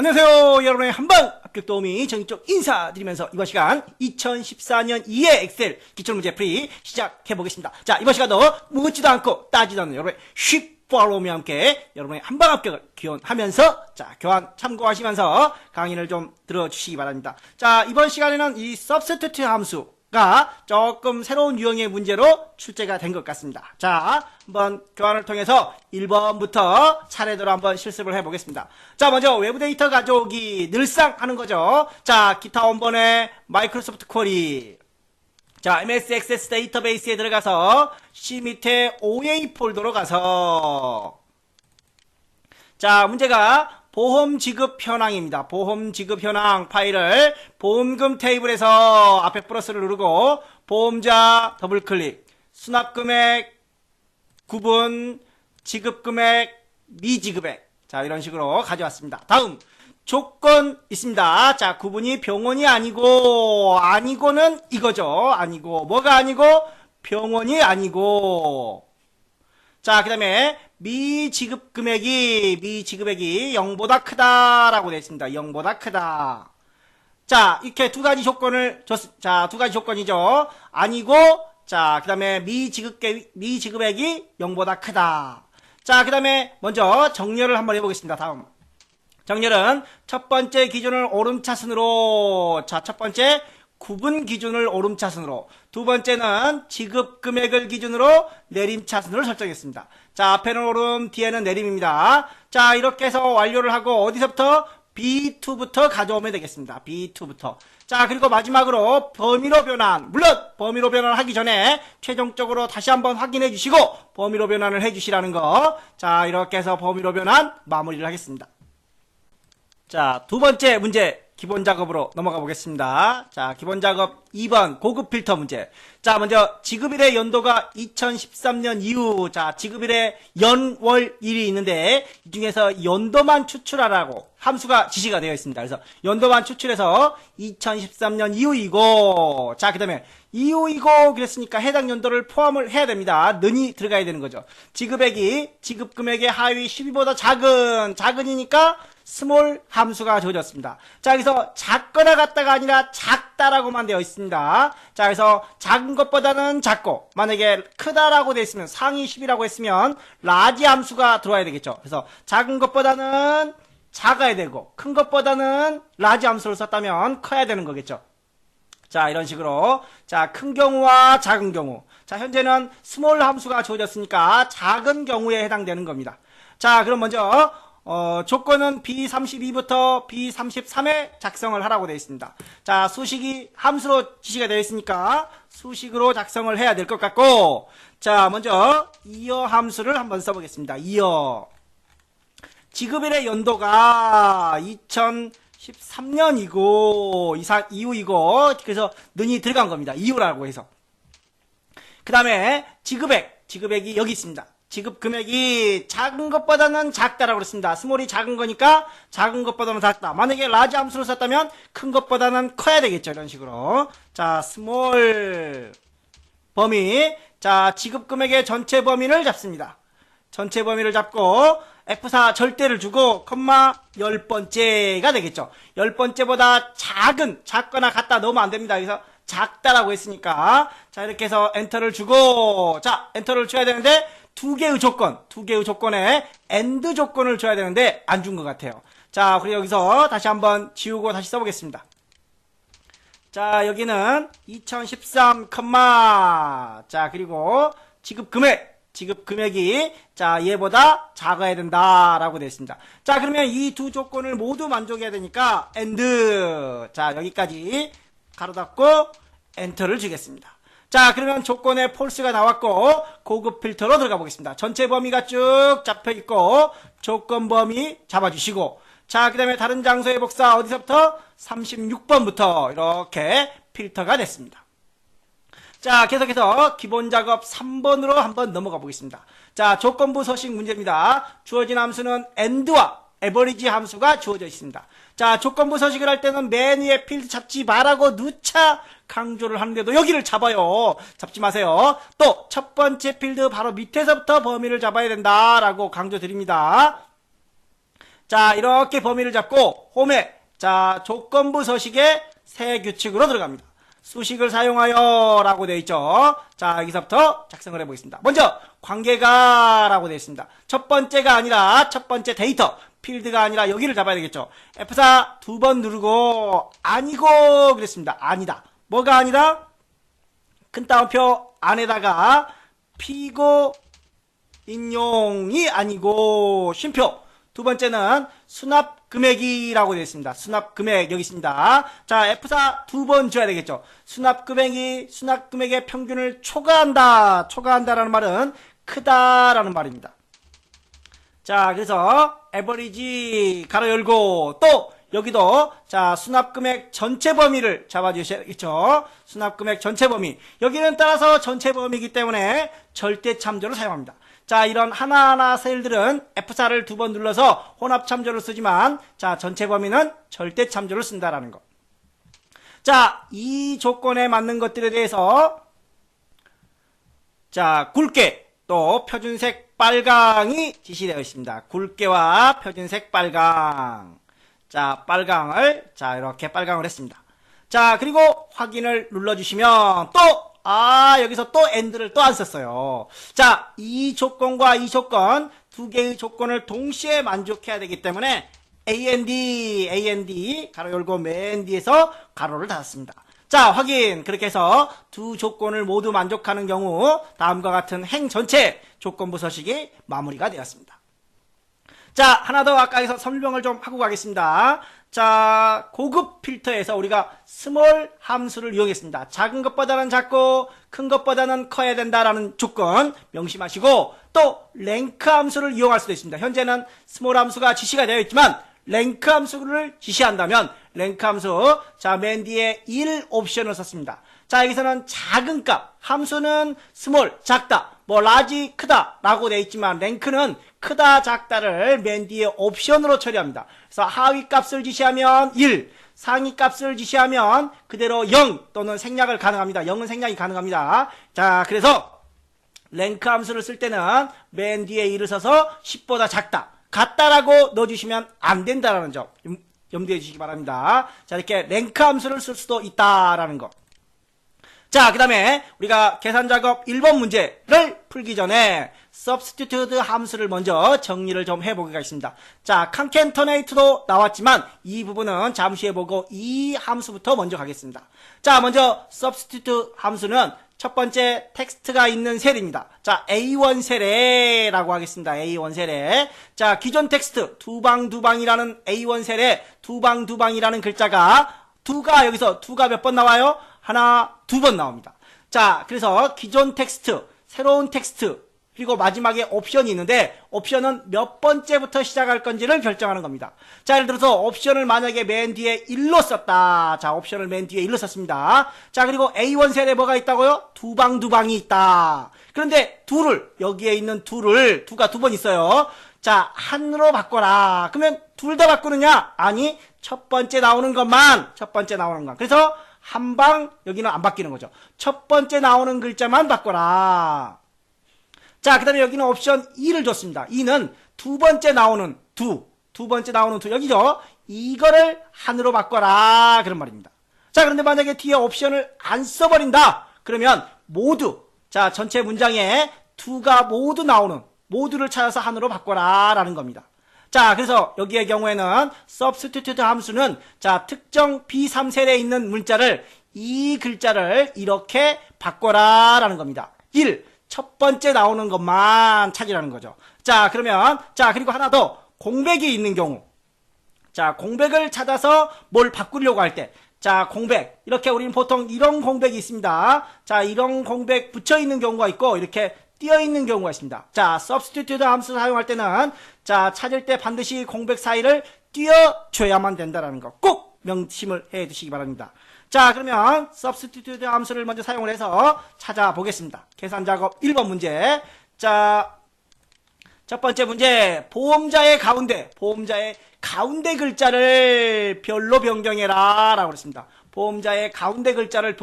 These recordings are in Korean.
안녕하세요. 여러분의 한방 합격 도우미 정의쪽 인사드리면서 이번 시간 2014년 2회 엑셀 기출문제 풀이 시작해보겠습니다. 자, 이번 시간도 묻지도 않고 따지도 않는 여러분의 쉽 팔로우미와 함께 여러분의 한방 합격을 기원하면서 자, 교환 참고하시면서 강의를 좀 들어주시기 바랍니다. 자, 이번 시간에는 이 substitute 함수가 조금 새로운 유형의 문제로 출제가 된 것 같습니다. 자, 한번 교환을 통해서 1번부터 차례대로 한번 실습을 해보겠습니다. 자, 먼저 외부 데이터 가져오기 늘상 하는 거죠. 자, 기타 원본의 마이크로소프트 쿼리. 자, MS 액세스 데이터베이스에 들어가서 C 밑에 OA 폴더로 가서 자, 문제가 보험 지급 현황입니다. 보험 지급 현황 파일을 보험금 테이블에서 앞에 플러스를 누르고 보험자 더블 클릭, 수납 금액, 구분, 지급 금액, 미지급액. 자, 이런 식으로 가져왔습니다. 다음 조건 있습니다. 자, 구분이 병원이 아니고는 이거죠. 아니고 뭐가 아니고 병원이 아니고. 자, 그 다음에 미지급 금액이 0보다 크다라고 되어 있습니다. 0보다 크다. 자, 이렇게 두 가지 조건을 자, 두 가지 조건이죠. 아니고, 자, 그 다음에 미지급액이 0보다 크다. 자, 그 다음에 먼저 정렬을 한번 해보겠습니다. 다음. 정렬은 첫 번째 기준을 오름차순으로, 자, 첫 번째 구분 기준을 오름차순으로, 두 번째는 지급 금액을 기준으로 내림차순으로 설정했습니다. 자, 앞에는 오름, 뒤에는 내림입니다. 자, 이렇게 해서 완료를 하고 어디서부터? B2부터 가져오면 되겠습니다. B2부터. 자, 그리고 마지막으로 범위로 변환. 물론 범위로 변환을 하기 전에 최종적으로 다시 한번 확인해 주시고 범위로 변환을 해 주시라는 거. 자, 이렇게 해서 범위로 변환 마무리를 하겠습니다. 자, 두 번째 문제 기본 작업으로 넘어가 보겠습니다. 자, 기본 작업 2번 고급 필터 문제. 자, 먼저 지급일의 연도가 2013년 이후. 자, 지급일의 연월일이 있는데 이 중에서 연도만 추출하라고 함수가 지시가 되어 있습니다. 그래서 연도만 추출해서 2013년 이후이고, 자, 그 다음에 이후이고 그랬으니까 해당 연도를 포함을 해야 됩니다. 는이 들어가야 되는 거죠. 지급액이 지급 금액의 하위 12보다 작은이니까 스몰 함수가 주어졌습니다. 자, 여기서 작거나 같다가 아니라 작다라고만 되어 있습니다. 자, 그래서 작은 것보다는 작고, 만약에 크다라고 되어 있으면 상위 10이라고 했으면 라지 함수가 들어와야 되겠죠. 그래서 작은 것보다는 작아야 되고, 큰 것보다는 라지 함수를 썼다면 커야 되는 거겠죠. 자, 이런 식으로. 자, 큰 경우와 작은 경우. 자, 현재는 스몰 함수가 주어졌으니까 작은 경우에 해당되는 겁니다. 자, 그럼 먼저 조건은 B32부터 B33에 작성을 하라고 되어 있습니다. 자, 수식이 함수로 지시가 되어 있으니까 수식으로 작성을 해야 될 것 같고, 자, 먼저 이어 함수를 한번 써보겠습니다. 이어. 지급일의 연도가 2013년이고 이후이고, 그래서 는이 들어간 겁니다. 이후라고 해서. 그 다음에 지급액이 여기 있습니다. 지급 금액이 작은 것보다는 작다라고 그랬습니다. 스몰이 작은 거니까 작은 것보다는 작다. 만약에 라지 함수를 썼다면 큰 것보다는 커야 되겠죠. 이런 식으로. 자, 스몰 범위. 자, 지급 금액의 전체 범위를 잡습니다. 전체 범위를 잡고 F4 절대를 주고 콤마 10번째가 되겠죠. 10번째보다 작거나 같다 넣으면 안 됩니다. 그래서 작다라고 했으니까 자, 이렇게 해서 엔터를 주고, 자, 엔터를 줘야 되는데 두 개의 조건에 AND 조건을 줘야 되는데 안 준 것 같아요. 자, 그리고 여기서 다시 한번 지우고 다시 써보겠습니다. 자, 여기는 2013, 자, 그리고 지급 금액이 자, 얘보다 작아야 된다라고 되어 있습니다. 자, 그러면 이 두 조건을 모두 만족해야 되니까 AND. 자, 여기까지 가로 닫고 엔터를 주겠습니다. 자, 그러면 조건에 폴스가 나왔고 고급 필터로 들어가 보겠습니다. 전체 범위가 쭉 잡혀 있고 조건 범위 잡아주시고, 자, 그 다음에 다른 장소의 복사 어디서부터? 36번부터 이렇게 필터가 됐습니다. 자, 계속해서 기본 작업 3번으로 한번 넘어가 보겠습니다. 자, 조건부 서식 문제입니다. 주어진 함수는 AND와 에버리지 함수가 주어져 있습니다. 자, 조건부 서식을 할 때는 맨 위에 필드 잡지 말라고 누차 강조를 하는데도 여기를 잡아요. 잡지 마세요. 또 첫 번째 필드 바로 밑에서부터 범위를 잡아야 된다라고 강조 드립니다. 자, 이렇게 범위를 잡고 홈에 자, 조건부 서식의 새 규칙으로 들어갑니다. 수식을 사용하여 라고 되어 있죠. 자, 여기서부터 작성을 해보겠습니다. 먼저 관계가 라고 되어 있습니다. 첫 번째가 아니라 첫 번째 데이터 필드가 아니라 여기를 잡아야 되겠죠. F4 두 번 누르고 아니고 그랬습니다. 아니다. 뭐가 아니다? 큰 따옴표 안에다가 피고 인용이 아니고 쉼표. 두 번째는 수납 금액이라고 되어 있습니다. 수납 금액 여기 있습니다. 자, F4 두 번 줘야 되겠죠. 수납 금액이 수납 금액의 평균을 초과한다. 초과한다라는 말은 크다라는 말입니다. 자, 그래서 average 가로 열고 또 여기도 자, 수납 금액 전체 범위를 잡아 주셔야겠죠. 수납 금액 전체 범위. 여기는 따라서 전체 범위이기 때문에 절대 참조를 사용합니다. 자, 이런 하나하나 셀들은 F4를 두 번 눌러서 혼합 참조를 쓰지만 자, 전체 범위는 절대 참조를 쓴다라는 거. 자, 이 조건에 맞는 것들에 대해서 자, 굵게 또 표준색 빨강이 지시되어 있습니다. 굵게와 표준색 빨강. 자, 빨강을 자, 이렇게 빨강을 했습니다. 자, 그리고 확인을 눌러주시면 또 여기서 또 AND를 또 안 썼어요. 자, 이 조건과 이 조건 두 개의 조건을 동시에 만족해야 되기 때문에 AND 가로 열고 맨 뒤에서 가로를 닫았습니다. 자, 확인. 그렇게 해서 두 조건을 모두 만족하는 경우 다음과 같은 행 전체 조건부 서식이 마무리가 되었습니다. 자, 하나 더 아까에서 설명을 좀 하고 가겠습니다. 자, 고급 필터에서 우리가 스몰 함수를 이용했습니다. 작은 것보다는 작고 큰 것보다는 커야 된다라는 조건 명심하시고 또 랭크 함수를 이용할 수도 있습니다. 현재는 스몰 함수가 지시가 되어 있지만 랭크 함수를 지시한다면 랭크 함수 자, 맨 뒤에 1 옵션을 썼습니다. 자, 여기서는 작은 값, 함수는 스몰, 작다, 뭐 라지, 크다 라고 되어 있지만 랭크는 크다, 작다를 맨 뒤에 옵션으로 처리합니다. 그래서 하위 값을 지시하면 1, 상위 값을 지시하면 그대로 0 또는 생략을 가능합니다. 0은 생략이 가능합니다. 자, 그래서 랭크 함수를 쓸 때는 맨 뒤에 1을 써서 10보다 작다, 같다라고 넣어주시면 안 된다라는 점 염두해 주시기 바랍니다. 자, 이렇게 랭크 함수를 쓸 수도 있다라는 거. 자, 그 다음에 우리가 계산작업 1번 문제를 풀기 전에 substitute 함수를 먼저 정리를 좀 해보겠습니다. 자, concatenate도 나왔지만 이 부분은 잠시 해보고 이 함수부터 먼저 가겠습니다. 자, 먼저 substitute 함수는 첫 번째 텍스트가 있는 셀입니다. 자, A1 셀에 라고 하겠습니다. A1 셀에. 자, 기존 텍스트 두방이라는 A1 셀에 두방이라는 글자가 여기서 두가 몇 번 나와요? 하나, 두 번 나옵니다. 자, 그래서 기존 텍스트, 새로운 텍스트, 그리고 마지막에 옵션이 있는데 옵션은 몇 번째부터 시작할 건지를 결정하는 겁니다. 자, 예를 들어서 옵션을 만약에 맨 뒤에 1로 썼다. 자, 옵션을 맨 뒤에 1로 썼습니다. 자, 그리고 A1 셀에 뭐가 있다고요? 두방이 있다. 그런데 여기에 있는 두가 두 번 있어요. 자, 한으로 바꿔라. 그러면 둘 다 바꾸느냐? 아니, 첫 번째 나오는 것만. 그래서 여기는 안 바뀌는 거죠. 첫 번째 나오는 글자만 바꿔라. 자, 그 다음에 여기는 옵션 2를 줬습니다. 2는 두 번째 나오는 두, 여기죠? 이거를 한으로 바꿔라. 그런 말입니다. 자, 그런데 만약에 뒤에 옵션을 안 써버린다. 그러면 자, 전체 문장에 두가 모두를 찾아서 한으로 바꿔라. 라는 겁니다. 자, 그래서 여기의 경우에는 substitute 함수는 자, 특정 B3셀에 있는 문자를 이 글자를 이렇게 바꿔라. 라는 겁니다. 1. 첫 번째 나오는 것만 찾으라는 거죠. 자, 그러면, 그리고 하나 더, 공백이 있는 경우. 자, 공백을 찾아서 뭘 바꾸려고 할 때. 자, 공백. 이렇게 우리는 보통 이런 공백이 있습니다. 자, 이런 공백 붙여 있는 경우가 있고, 이렇게 띄어 있는 경우가 있습니다. 자, substitute 함수 사용할 때는, 자, 찾을 때 반드시 공백 사이를 띄어줘야만 된다는 거. 꼭 명심을 해 두시기 바랍니다. 자, 그러면 substitute 함수를 먼저 사용을 해서 찾아보겠습니다. 계산작업 1번 문제. 자, 첫 번째 문제. 보험자의 가운데 글자를 별로 변경해라 라고 그랬습니다. 보험자의 가운데 글자를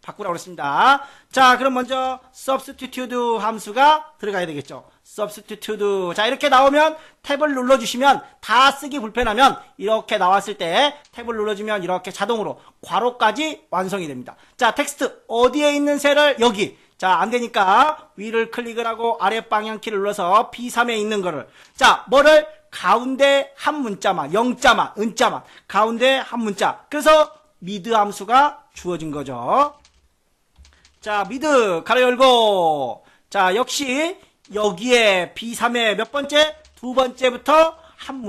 바꾸라고 그랬습니다. 자, 그럼 먼저 substitute 함수가 들어가야 되겠죠. substitute. 자, 이렇게 나오면 탭을 눌러주시면 다 쓰기 불편하면 이렇게 나왔을 때 탭을 눌러주면 이렇게 자동으로 괄호까지 완성이 됩니다. 자, 텍스트 어디에 있는 셀을 여기. 자, 안 되니까 위를 클릭을 하고 아래 방향키를 눌러서 B3에 있는 거를. 자, 뭐를? 가운데 한 문자만, 영자만, 은자만, 가운데 한 문자. 그래서 미드 함수가 주어진 거죠. 자, 미드 가로 열고. 자, 역시 여기에 B3의 몇 번째? 두 번째부터 한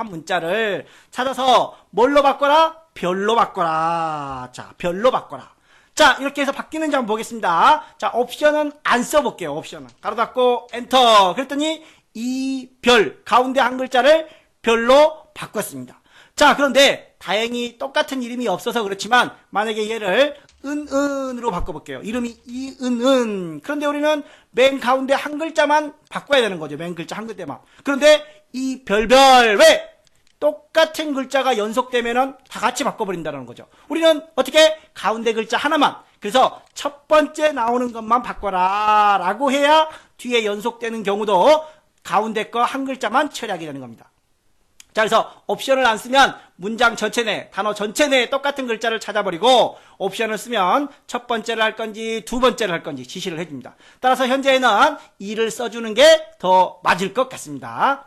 문자를 찾아서 뭘로 바꿔라? 별로 바꿔라. 자, 별로 바꿔라. 자, 이렇게 해서 바뀌는지 한번 보겠습니다. 자, 옵션은 안 써볼게요. 옵션은 가로 닫고 엔터. 그랬더니 이 별 가운데 한 글자를 별로 바꿨습니다. 자, 그런데 다행히 똑같은 이름이 없어서 그렇지만 만약에 얘를 은은으로 바꿔볼게요. 이름이 이은은. 그런데 우리는 맨 가운데 한 글자만 바꿔야 되는 거죠. 맨 글자 한 글자만. 그런데 이 별별 왜? 똑같은 글자가 연속되면은 다 같이 바꿔버린다는 거죠. 우리는 어떻게? 가운데 글자 하나만. 그래서 첫 번째 나오는 것만 바꿔라 라고 해야 뒤에 연속되는 경우도 가운데 거 한 글자만 처리하게 되는 겁니다. 자, 그래서 옵션을 안 쓰면 문장 전체 내, 단어 전체 내에 똑같은 글자를 찾아버리고 옵션을 쓰면 첫 번째를 할 건지 두 번째를 할 건지 지시를 해줍니다. 따라서 현재는 2를 써주는 게 더 맞을 것 같습니다.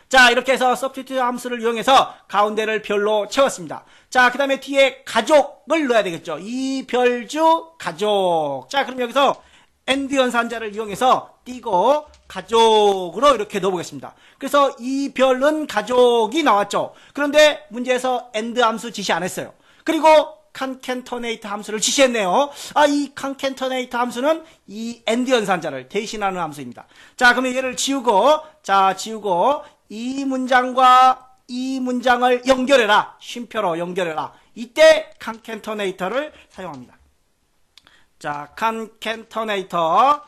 자, 이렇게 해서 substitute 함수를 이용해서 가운데를 별로 채웠습니다. 자, 그 다음에 뒤에 가족을 넣어야 되겠죠. 이 별주 가족. 자, 그럼 여기서 and 연산자를 이용해서 띄고 가족으로 이렇게 넣어보겠습니다. 그래서 이 별은 가족이 나왔죠. 그런데 문제에서 and 함수 지시 안 했어요. 그리고 concatenate 함수를 지시했네요. 아, 이 concatenate 함수는 이 and 연산자를 대신하는 함수입니다. 자, 그러면 얘를 지우고 이 문장과 이 문장을 연결해라. 쉼표로 연결해라. 이때 concatenate를 사용합니다. 자, concatenator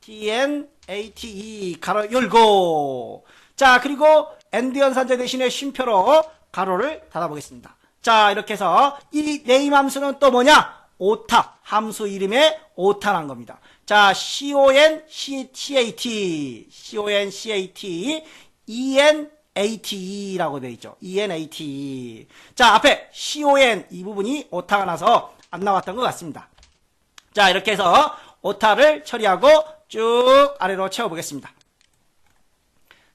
TNATE 가로 열고. 자, 그리고 and 연산자 대신에 쉼표로 가로를 닫아보겠습니다. 자, 이렇게 해서 이 name 함수는 또 뭐냐? 오타 함수 이름에 오타란 겁니다. 자, CONCAT ENATE라고 되어 있죠. ENATE. 자, 앞에 CON 이 부분이 오타가 나서 안 나왔던 것 같습니다. 자, 이렇게 해서 오타를 처리하고 쭉 아래로 채워보겠습니다.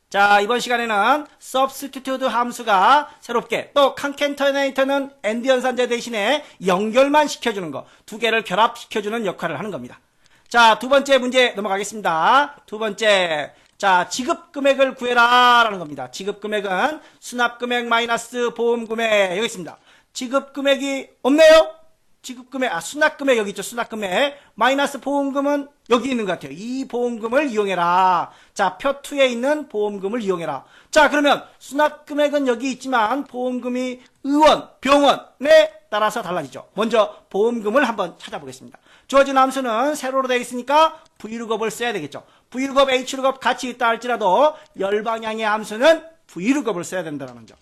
자, 이번 시간에는 substitute 함수가 새롭게 또 concatenate는 and 연산자 대신에 연결만 시켜주는 거, 두 개를 결합시켜주는 역할을 하는 겁니다. 자, 두 번째 문제 넘어가겠습니다. 두 번째. 자, 지급금액을 구해라 라는 겁니다. 지급금액은 수납금액 마이너스 보험금액 여기 있습니다. 지급금액이 없네요? 지급금액, 수납금액 여기 있죠. 수납금액. 마이너스 보험금은 여기 있는 것 같아요. 이 보험금을 이용해라. 자, 표 2에 있는 보험금을 이용해라. 자, 그러면 수납금액은 여기 있지만 보험금이 의원, 병원에 따라서 달라지죠. 먼저 보험금을 한번 찾아보겠습니다. 주어진 함수는 세로로 되어 있으니까 Vlookup을 써야 되겠죠. Vlookup, Hlookup 같이 있다 할지라도 열방향의 함수는 Vlookup을 써야 된다는 점.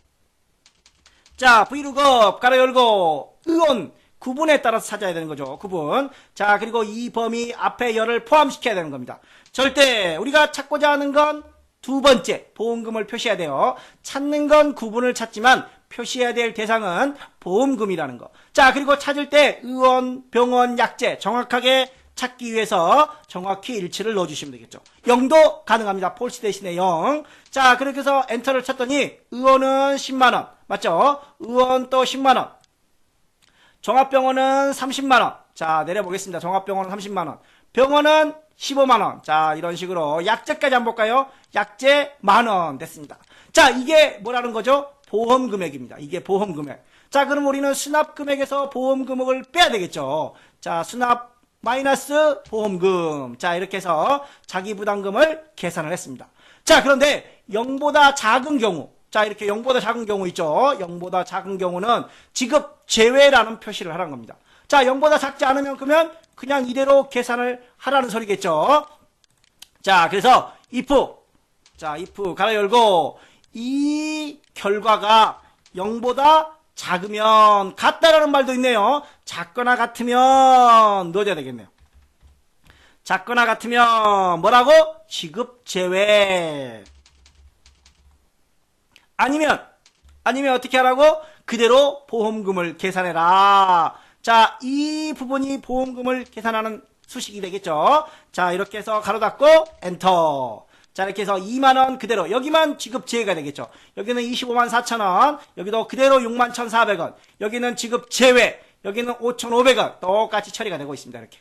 자, Vlookup 가로 열고 의원 구분에 따라서 찾아야 되는 거죠. 구분. 자, 그리고 이 범위 앞에 열을 포함시켜야 되는 겁니다. 절대 우리가 찾고자 하는 건 두 번째 보험금을 표시해야 돼요. 찾는 건 구분을 찾지만 표시해야 될 대상은 보험금이라는 거. 자, 그리고 찾을 때 의원, 병원, 약재 정확하게 찾기 위해서 정확히 일치를 넣어주시면 되겠죠. 0도 가능합니다. 폴스 대신에 0. 자, 그렇게 해서 엔터를 쳤더니 의원은 10만원. 맞죠? 의원 또 10만원. 종합병원은 30만원. 자, 내려보겠습니다. 종합병원은 30만원. 병원은 15만원. 자, 이런 식으로 약재까지 한번 볼까요? 약재 만원 됐습니다. 자, 이게 뭐라는 거죠? 보험금액입니다. 이게 보험금액. 자, 그럼 우리는 수납금액에서 보험금액을 빼야 되겠죠. 자, 수납 마이너스 보험금. 자, 이렇게 해서 자기부담금을 계산을 했습니다. 자, 그런데 0보다 작은 경우. 자, 이렇게 0보다 작은 경우 있죠. 0보다 작은 경우는 지급 제외라는 표시를 하라는 겁니다. 자, 0보다 작지 않으면 그러면 그냥 이대로 계산을 하라는 소리겠죠. 자, 그래서 if. 자, if 가로 열고 이 결과가 0보다 작으면 같다라는 말도 있네요. 작거나 같으면 넣어줘야 되겠네요. 작거나 같으면 뭐라고? 지급 제외. 아니면 어떻게 하라고? 그대로 보험금을 계산해라. 자, 이 부분이 보험금을 계산하는 수식이 되겠죠. 자, 이렇게 해서 가로 닫고 엔터. 자, 이렇게 해서 2만원 그대로, 여기만 지급 제외가 되겠죠. 여기는 25만 4천원, 여기도 그대로 6만 1,400원, 여기는 지급 제외, 여기는 5,500원 똑같이 처리가 되고 있습니다. 이렇게.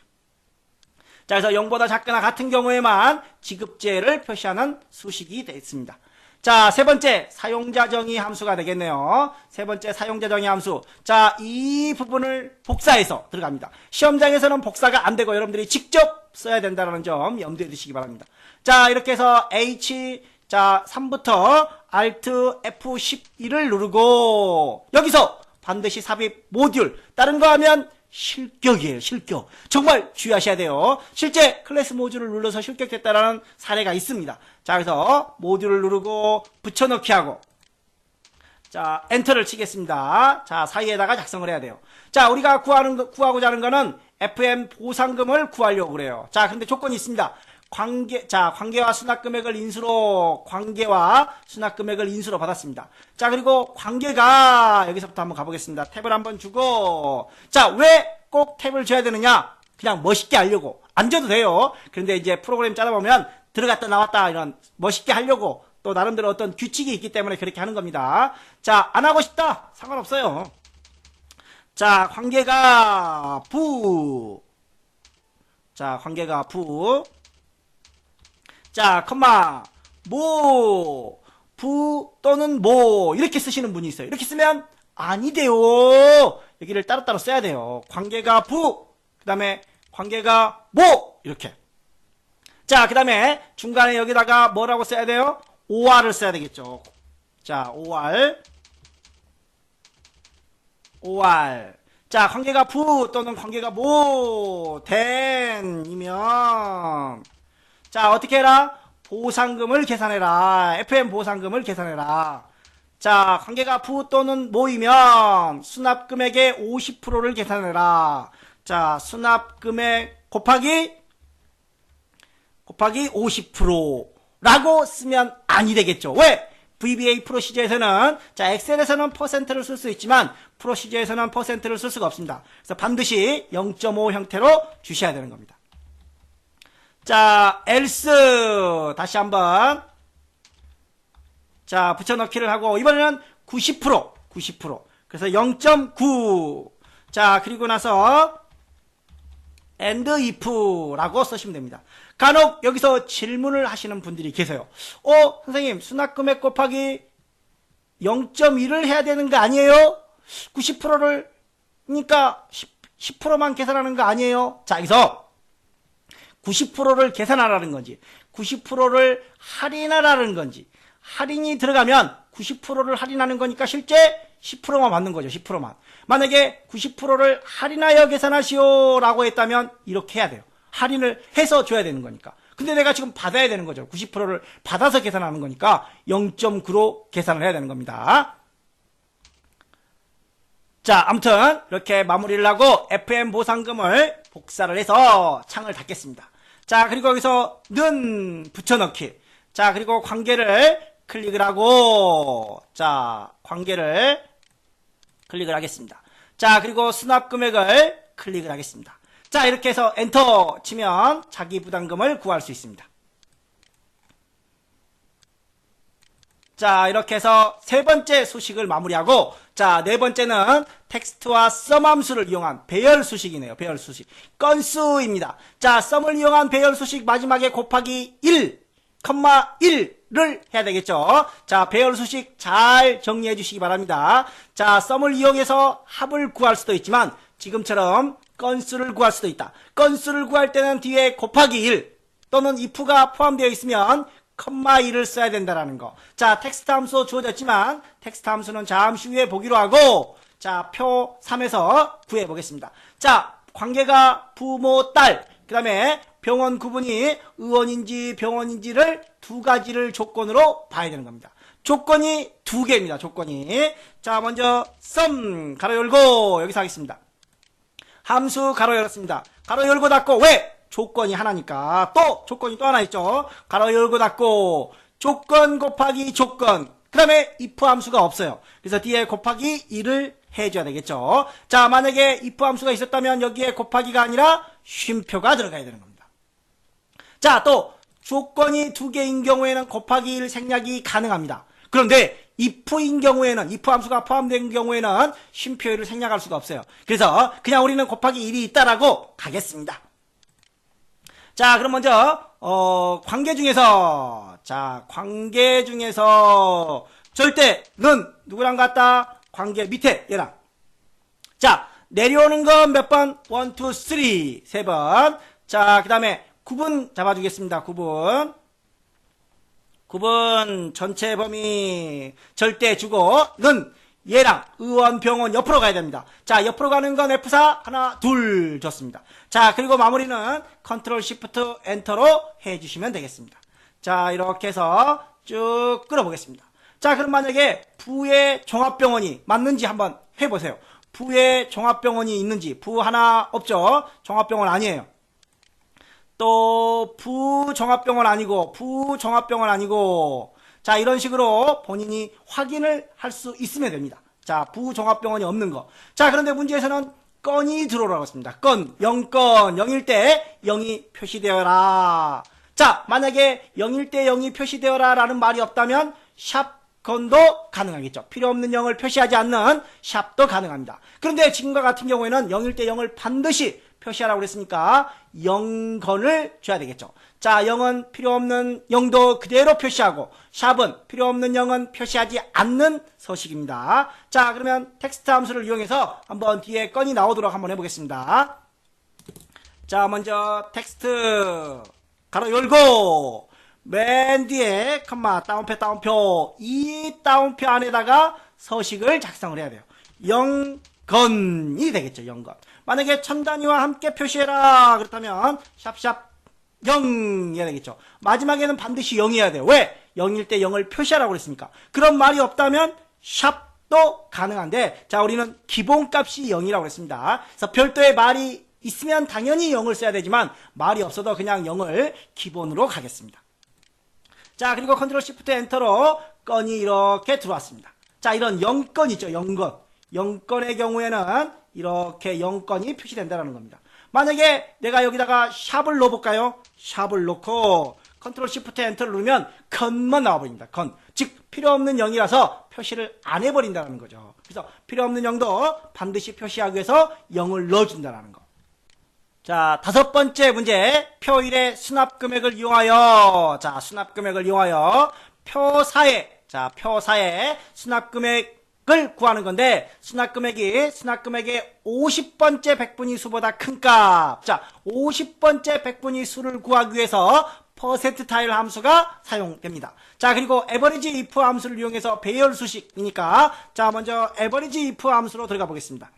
자, 그래서 0보다 작거나 같은 경우에만 지급 제외를 표시하는 수식이 되겠습니다. 자, 세 번째 사용자 정의 함수가 되겠네요. 세 번째 사용자 정의 함수. 자, 이 부분을 복사해서 들어갑니다. 시험장에서는 복사가 안 되고 여러분들이 직접 써야 된다는 점 염두에 두시기 바랍니다. 자, 이렇게 해서 H, 자, 3부터 Alt F12를 누르고 여기서 반드시 삽입 모듈, 다른 거 하면 실격이에요. 실격. 정말 주의하셔야 돼요. 실제 클래스 모듈을 눌러서 실격됐다라는 사례가 있습니다. 자, 그래서 모듈을 누르고 붙여넣기 하고, 자, 엔터를 치겠습니다. 자, 사이에다가 작성을 해야 돼요. 자, 우리가 구하고자 하는 거는 FM 보상금을 구하려고 그래요. 자, 근데 조건이 있습니다. 관계와 수납금액을 인수로, 관계와 수납금액을 인수로 받았습니다. 자, 그리고 관계가, 여기서부터 한번 가보겠습니다. 탭을 한번 주고, 자, 왜 꼭 탭을 줘야 되느냐? 그냥 멋있게 하려고. 안 줘도 돼요. 그런데 이제 프로그램 짜다 보면 들어갔다 나왔다 이런 멋있게 하려고 또 나름대로 어떤 규칙이 있기 때문에 그렇게 하는 겁니다. 자, 안 하고 싶다. 상관없어요. 자, 관계가 부. 자, 관계가 부. 자, 컴마, 부 또는 이렇게 쓰시는 분이 있어요. 이렇게 쓰면 아니 돼요. 여기를 따로따로 써야 돼요. 관계가 부, 그 다음에 관계가 이렇게. 자, 그 다음에 중간에 여기다가 뭐라고 써야 돼요? OR을 써야 되겠죠. 자, OR. 자, 관계가 부 또는 관계가 된이면, 자, 어떻게 해라? 보상금을 계산해라. FM 보상금을 계산해라. 자, 관계가 부 또는 모이면 수납금액의 50%를 계산해라. 자, 수납금액 곱하기 50%라고 쓰면 아니 되겠죠. 왜? VBA 프로시저에서는, 자, 엑셀에서는 퍼센트를 쓸 수 있지만 프로시저에서는 퍼센트를 쓸 수가 없습니다. 그래서 반드시 0.5 형태로 주셔야 되는 겁니다. 자, else 다시 한번, 자, 붙여넣기를 하고 이번에는 90%. 그래서 0.9. 자, 그리고 나서 and if라고 쓰시면 됩니다. 간혹 여기서 질문을 하시는 분들이 계세요. 선생님, 수납금액 곱하기 0.1을 해야 되는 거 아니에요? 90%를, 그러니까 10%만 계산하는 거 아니에요? 자, 여기서 90%를 계산하라는 건지, 90%를 할인하라는 건지, 할인이 들어가면 90%를 할인하는 거니까 실제 10%만 받는 거죠. 10%만. 만약에 90%를 할인하여 계산하시오 라고 했다면 이렇게 해야 돼요. 할인을 해서 줘야 되는 거니까. 근데 내가 지금 받아야 되는 거죠. 90%를 받아서 계산하는 거니까 0.9로 계산을 해야 되는 겁니다. 자, 아무튼 이렇게 마무리를 하고 FM 보상금을 복사를 해서 창을 닫겠습니다. 자, 그리고 여기서 는 붙여넣기. 자, 그리고 관계를 클릭을 하고, 자, 관계를 클릭을 하겠습니다. 자, 그리고 수납금액을 클릭을 하겠습니다. 자, 이렇게 해서 엔터 치면 자기 부담금을 구할 수 있습니다. 자, 이렇게 해서 세 번째 수식을 마무리하고, 자, 네 번째는 텍스트와 썸 함수를 이용한 배열 수식이네요. 배열 수식. 건수입니다. 자, 썸을 이용한 배열 수식 마지막에 곱하기 1, 1를 해야 되겠죠. 자, 배열 수식 잘 정리해 주시기 바랍니다. 자, 썸을 이용해서 합을 구할 수도 있지만 지금처럼 건수를 구할 수도 있다. 건수를 구할 때는 뒤에 곱하기 1 또는 if가 포함되어 있으면 1을 써야 된다라는 거. 자, 텍스트 함수 주어졌지만 텍스트 함수는 잠시 후에 보기로 하고, 자, 표 3에서 구해 보겠습니다. 자, 관계가 부모, 딸, 그 다음에 병원 구분이 의원인지 병원인지를 두 가지를 조건으로 봐야 되는 겁니다. 조건이 두 개입니다. 조건이. 자, 먼저 썸 가로 열고 여기서 하겠습니다. 함수 가로 열었습니다. 가로 열고 닫고. 왜? 조건이 하나니까 또 조건이 또 하나 있죠. 가로 열고 닫고 조건 곱하기 조건. 그 다음에 if 함수가 없어요. 그래서 뒤에 곱하기 1을 해줘야 되겠죠. 자, 만약에 if 함수가 있었다면 여기에 곱하기가 아니라 쉼표가 들어가야 되는 겁니다. 자, 또 조건이 두 개인 경우에는 곱하기 1 생략이 가능합니다. 그런데 if인 경우에는, if 함수가 포함된 경우에는 쉼표 1을 생략할 수가 없어요. 그래서 그냥 우리는 곱하기 1이 있다라고 가겠습니다. 자, 그럼 먼저 관계 중에서, 자, 관계 중에서 절대는 누구랑 같다? 관계 밑에 얘랑. 자, 내려오는 건 몇 번? 1, 2, 3 번. 자, 그 다음에 구분 잡아주겠습니다. 구분 전체 범위 절대 주고 는 얘랑 의원 병원 옆으로 가야 됩니다. 자, 옆으로 가는 건 F4 하나 둘 줬습니다. 자, 그리고 마무리는 컨트롤 시프트 엔터로 해주시면 되겠습니다. 자, 이렇게 해서 쭉 끌어보겠습니다. 자, 그럼 만약에 부의 종합병원이 맞는지 한번 해보세요. 부의 종합병원이 있는지. 부 하나 없죠? 종합병원 아니에요. 또 부종합병원 아니고 자, 이런 식으로 본인이 확인을 할 수 있으면 됩니다. 자, 부종합병원이 없는 거. 자, 그런데 문제에서는 건이 들어오라고 했습니다. 건, 0건, 0일 때 0이 표시되어라. 자, 만약에 0일 때 0이 표시되어라 라는 말이 없다면 샵 건도 가능하겠죠. 필요 없는 0을 표시하지 않는 샵도 가능합니다. 그런데 지금과 같은 경우에는 0일 때 0을 반드시 표시하라고 그랬으니까 0건을 줘야 되겠죠. 자, 0은 필요 없는 0도 그대로 표시하고 샵은 필요 없는 0은 표시하지 않는 서식입니다. 자, 그러면 텍스트 함수를 이용해서 한번 뒤에 건이 나오도록 한번 해보겠습니다. 자, 먼저 텍스트 가로 열고 맨 뒤에 컴마 따옴표 이 따옴표 안에다가 서식을 작성을 해야 돼요. 0건이 되겠죠. 0건. 만약에 천 단위와 함께 표시해라 그렇다면 샵샵 0이어야 되겠죠. 마지막에는 반드시 0이어야 돼요. 왜? 0일 때 0을 표시하라고 그랬으니까. 그런 말이 없다면 샵도 가능한데, 자, 우리는 기본값이 0이라고 그랬습니다. 그래서 별도의 말이 있으면 당연히 0을 써야 되지만 말이 없어도 그냥 0을 기본으로 가겠습니다. 자, 그리고 컨트롤 시프트 엔터로 건이 이렇게 들어왔습니다. 자, 이런 0건 있죠. 0건. 0건의 경우에는 이렇게 0건이 표시된다는 겁니다. 만약에 내가 여기다가 샵을 넣어볼까요? 샵을 넣고 컨트롤 시프트 엔터를 누르면 건만 나와버립니다. 건. 즉 필요 없는 0이라서 표시를 안 해버린다는 거죠. 그래서 필요 없는 0도 반드시 표시하기 위해서 0을 넣어준다는 거. 자, 다섯 번째 문제. 표일의 수납금액을 이용하여, 자, 수납금액을 이용하여 표사에, 자, 표사에 수납금액을 구하는 건데, 수납금액의 50번째 백분위 수보다 큰 값. 자, 50번째 백분위 수를 구하기 위해서 퍼센트타일 함수가 사용됩니다. 자, 그리고 에버리지 if 함수를 이용해서 배열 수식이니까, 자, 먼저 에버리지 if 함수로 들어가 보겠습니다.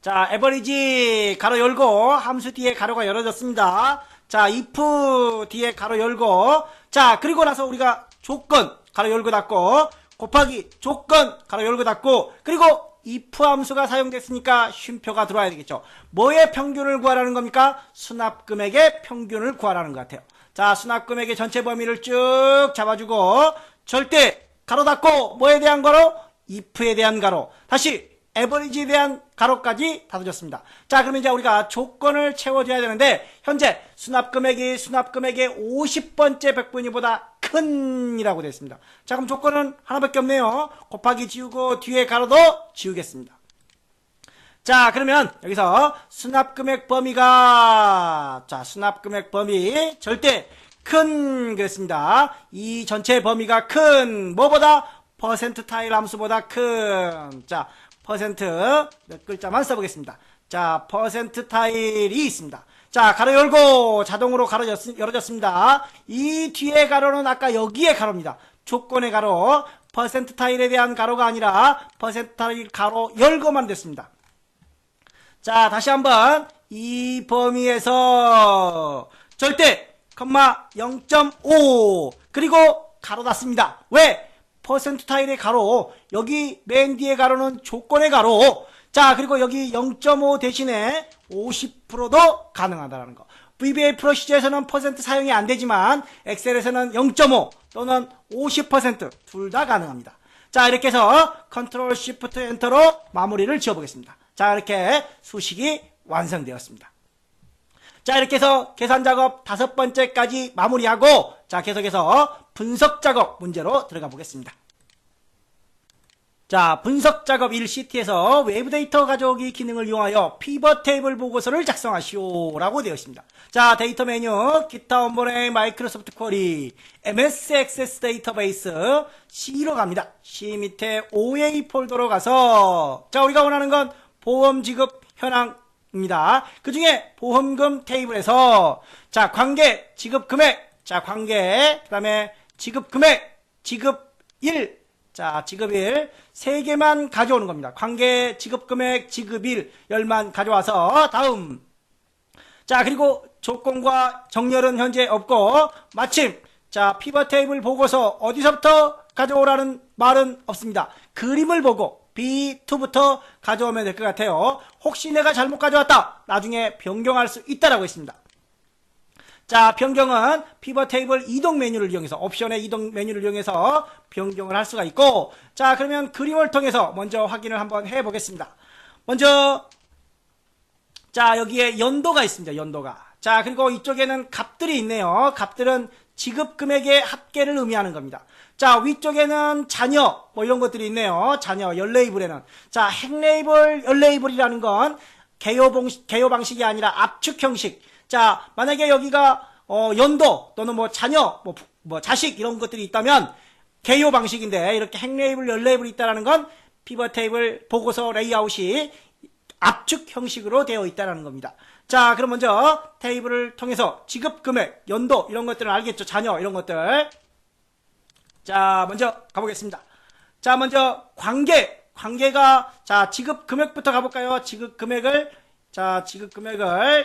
자, 에버리지 가로 열고 함수 뒤에 가로가 열어졌습니다. 자, if 뒤에 가로 열고, 자, 그리고 나서 우리가 조건 가로 열고 닫고 곱하기 조건 가로 열고 닫고, 그리고 if 함수가 사용됐으니까 쉼표가 들어와야 되겠죠. 뭐의 평균을 구하라는 겁니까? 수납금액의 평균을 구하라는 것 같아요. 자, 수납금액의 전체 범위를 쭉 잡아주고 절대 가로 닫고 뭐에 대한 가로? if에 대한 가로. 다시 에버리지에 대한 가로까지 닫아줬습니다. 자, 그러면 이제 우리가 조건을 채워줘야 되는데, 현재 수납금액의 50번째 백분위보다 큰이라고 되어 있습니다. 자, 그럼 조건은 하나밖에 없네요. 곱하기 지우고 뒤에 가로도 지우겠습니다. 자, 그러면 여기서 수납금액 범위가, 자, 수납금액 범위 절대 큰 그랬습니다. 이 전체 범위가 큰 뭐보다? 퍼센트 타일 함수보다 큰. 자, 퍼센트 몇 글자만 써보겠습니다. 자, 퍼센트 타일이 있습니다. 자, 가로 열고 자동으로 가로 열어졌습니다. 이 뒤에 가로는 아까 여기에 가로입니다. 조건의 가로. 퍼센트 타일에 대한 가로가 아니라 퍼센트 타일 가로 열고만 됐습니다. 자, 다시 한번 이 범위에서 절대 컴마 0.5 그리고 가로 닫습니다. 왜? 퍼센트 타일의 가로, 여기 맨 뒤에 가로는 조건의 가로. 자, 그리고 여기 0.5 대신에 50%도 가능하다는 거. VBA 프로시저에서는 퍼센트 사용이 안 되지만 엑셀에서는 0.5 또는 50% 둘 다 가능합니다. 자, 이렇게 해서 컨트롤 시프트 엔터로 마무리를 지어보겠습니다. 자, 이렇게 수식이 완성되었습니다. 자, 이렇게 해서 계산 작업 5번째까지 마무리하고, 자, 계속해서 분석 작업 문제로 들어가 보겠습니다. 자, 분석 작업 1CT에서 외부 데이터 가져오기 기능을 이용하여 피벗 테이블 보고서를 작성하시오 라고 되어 있습니다. 자, 데이터 메뉴, 기타 원본의 마이크로소프트 쿼리, MS 액세스 데이터베이스, C로 갑니다. C 밑에 OA 폴더로 가서, 자, 우리가 원하는 건 보험 지급 현황입니다. 그 중에 보험금 테이블에서, 자, 관계, 지급 금액, 자, 관계, 그 다음에 지급 금액, 지급일, 자, 지급일 3개만 가져오는 겁니다. 관계, 지급금액, 지급일 10만 가져와서 다음. 자, 그리고 조건과 정렬은 현재 없고 마침 자, 피벗 테이블 보고서 어디서부터 가져오라는 말은 없습니다. 그림을 보고 B2부터 가져오면 될 것 같아요. 혹시 내가 잘못 가져왔다. 나중에 변경할 수 있다라고 했습니다. 자, 변경은 피벗 테이블 이동 메뉴를 이용해서 옵션의 이동 메뉴를 이용해서 변경을 할 수가 있고, 자, 그러면 그림을 통해서 먼저 확인을 한번 해 보겠습니다. 먼저 자, 여기에 연도가 있습니다. 연도가. 자, 그리고 이쪽에는 값들이 있네요. 값들은 지급 금액의 합계를 의미하는 겁니다. 자, 위쪽에는 잔여 뭐 이런 것들이 있네요. 잔여 열 레이블에는. 자, 행 레이블, 열 레이블이라는 건 개요 방식이 아니라 압축 형식. 자, 만약에 여기가 연도 또는 뭐 자녀, 뭐 자식 이런 것들이 있다면 개요 방식인데, 이렇게 행 레이블, 열 레이블이 있다는 건 피벗 테이블 보고서 레이아웃이 압축 형식으로 되어 있다는 겁니다. 자, 그럼 먼저 테이블을 통해서 지급 금액, 연도 이런 것들을 알겠죠. 자녀 이런 것들. 자, 먼저 가보겠습니다. 자, 먼저 관계가 자, 지급 금액부터 가볼까요? 지급 금액을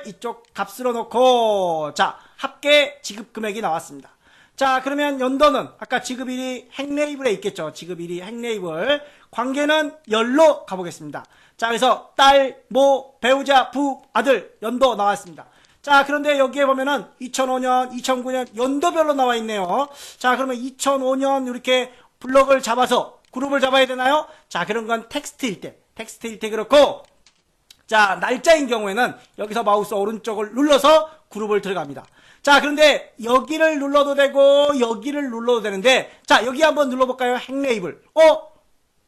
이쪽 값으로 놓고, 자, 합계 지급 금액이 나왔습니다. 자, 그러면 연도는 아까 지급일이 행 레이블에 있겠죠. 지급일이 행 레이블. 관계는 열로 가보겠습니다. 자, 그래서 딸, 모, 배우자, 부, 아들 연도 나왔습니다. 자, 그런데 여기에 보면은 2005년, 2009년 연도별로 나와 있네요. 자, 그러면 2005년 이렇게 블럭을 잡아서 그룹을 잡아야 되나요? 자, 그런 건 텍스트일 때 그렇고, 자, 날짜인 경우에는 여기서 마우스 오른쪽을 눌러서 그룹을 들어갑니다. 자, 그런데 여기를 눌러도 되고 여기를 눌러도 되는데, 자, 여기 한번 눌러볼까요? 행 레이블.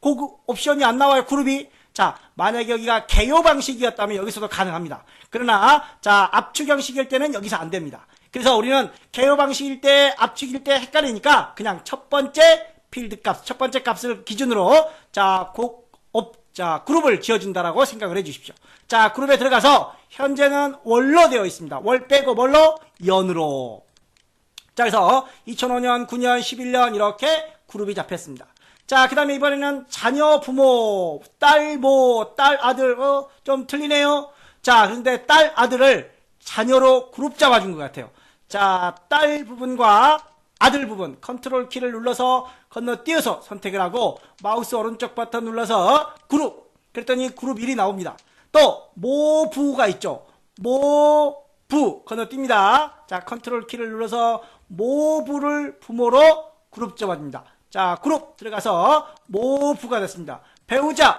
그 옵션이 안 나와요. 그룹이. 자, 만약에 여기가 개요 방식이었다면 여기서도 가능합니다. 그러나 자, 압축 형식일 때는 여기서 안 됩니다. 그래서 우리는 개요 방식일 때, 압축일 때 헷갈리니까 그냥 첫 번째 필드 값, 첫 번째 값을 기준으로 자, 그룹을 지어준다라고 생각을 해주십시오. 자, 그룹에 들어가서 현재는 월로 되어 있습니다. 월 빼고 뭘로? 연으로. 자, 그래서 2005년, 9년, 11년 이렇게 그룹이 잡혔습니다. 자, 그 다음에 이번에는 자녀, 부모, 딸, 모, 딸, 아들, 좀 틀리네요. 자, 그런데 딸, 아들을 자녀로 그룹 잡아준 것 같아요. 자, 딸 부분과 아들 부분, 컨트롤 키를 눌러서 건너뛰어서 선택을 하고, 마우스 오른쪽 버튼 눌러서 그룹. 그랬더니 그룹 1이 나옵니다. 또, 모부가 있죠. 모부, 건너뜁니다. 자, 컨트롤 키를 눌러서 모부를 부모로 그룹 잡아줍니다. 자, 그룹 들어가서 모부가 됐습니다. 배우자,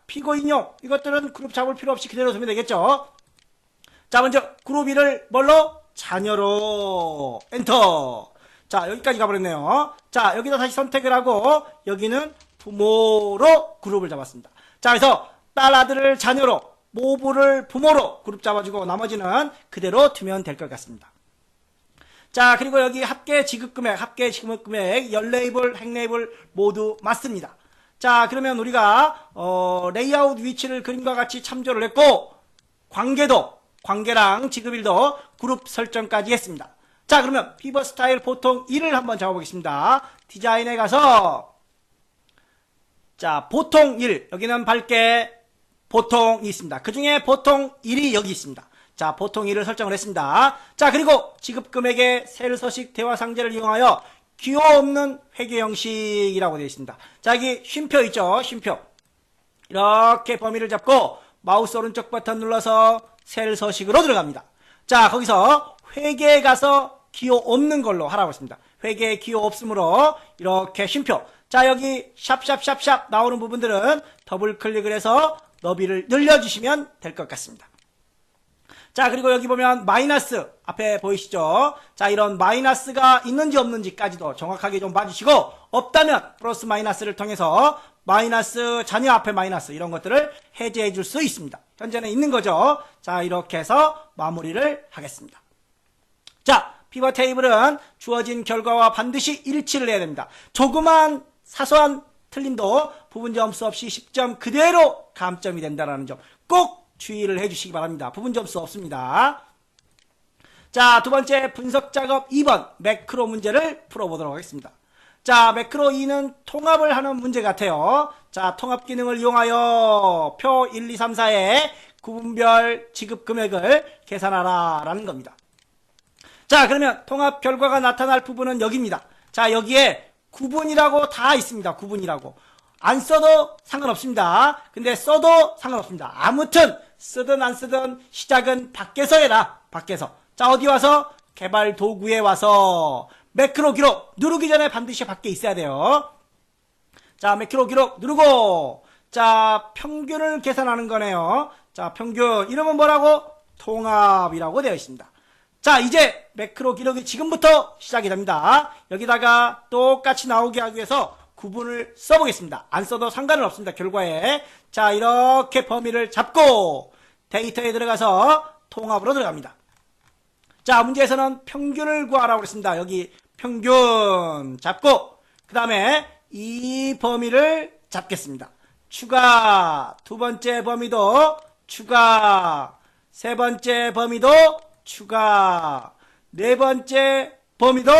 피고 인용, 이것들은 그룹 잡을 필요 없이 그대로 두면 되겠죠. 자, 먼저 그룹 1을 뭘로? 자녀로 엔터. 자, 여기까지 가버렸네요. 자, 여기다 다시 선택을 하고 여기는 부모로 그룹을 잡았습니다. 자, 그래서 딸, 아들을 자녀로, 모부를 부모로 그룹 잡아주고 나머지는 그대로 두면 될 것 같습니다. 자, 그리고 여기 합계 지급금액, 열 레이블, 행 레이블 모두 맞습니다. 자, 그러면 우리가 레이아웃 위치를 그림과 같이 참조를 했고, 관계랑 지급일도 그룹 설정까지 했습니다. 자, 그러면 피벗 스타일 보통 1을 한번 잡아보겠습니다. 디자인에 가서, 자, 보통 1, 여기는 밝게 보통이 있습니다. 그 중에 보통 1이 여기 있습니다. 자, 보통 1을 설정을 했습니다. 자, 그리고 지급금액의 셀 서식 대화 상자를 이용하여 기호 없는 회계 형식이라고 되어 있습니다. 자, 여기 쉼표 있죠? 쉼표. 이렇게 범위를 잡고 마우스 오른쪽 버튼 눌러서 셀 서식으로 들어갑니다. 자, 거기서 회계에 가서 기호 없는 걸로 하라고 했습니다. 회계에 기호 없으므로 이렇게 쉼표. 자, 여기 샵샵샵샵 나오는 부분들은 더블 클릭을 해서 너비를 늘려주시면 될 것 같습니다. 자, 그리고 여기 보면 마이너스 앞에 보이시죠? 자, 이런 마이너스가 있는지 없는지까지도 정확하게 좀 봐주시고, 없다면 플러스 마이너스를 통해서 마이너스, 자녀 앞에 마이너스 이런 것들을 해제해 줄 수 있습니다. 현재는 있는 거죠. 자, 이렇게 해서 마무리를 하겠습니다. 자, 피벗 테이블은 주어진 결과와 반드시 일치를 해야 됩니다. 조그만 사소한 틀림도 부분 점수 없이 10점 그대로 감점이 된다는 점 꼭 주의를 해주시기 바랍니다. 부분 점수 없습니다. 자, 두 번째 분석 작업 2번 매크로 문제를 풀어보도록 하겠습니다. 자, 매크로 2는 통합을 하는 문제 같아요. 자, 통합 기능을 이용하여 표 1, 2, 3, 4의 구분별 지급 금액을 계산하라 라는 겁니다. 자, 그러면 통합 결과가 나타날 부분은 여기입니다. 자, 여기에 구분이라고 다 있습니다. 구분이라고. 안 써도 상관없습니다. 근데 써도 상관없습니다. 아무튼 쓰든 안 쓰든 시작은 밖에서 해라. 밖에서. 자, 어디 와서? 개발 도구에 와서 매크로 기록 누르기 전에 반드시 밖에 있어야 돼요. 자, 매크로 기록 누르고, 자, 평균을 계산하는 거네요. 자, 평균 이름은 뭐라고? 통합이라고 되어 있습니다. 자, 이제 매크로 기록이 지금부터 시작이 됩니다. 여기다가 똑같이 나오게 하기 위해서 구분을 써보겠습니다. 안 써도 상관은 없습니다. 결과에. 자, 이렇게 범위를 잡고 데이터에 들어가서 통합으로 들어갑니다. 자, 문제에서는 평균을 구하라고 했습니다. 여기 평균 잡고 그 다음에 이 범위를 잡겠습니다. 추가, 두 번째 범위도 추가, 세 번째 범위도 추가, 네 번째 범위도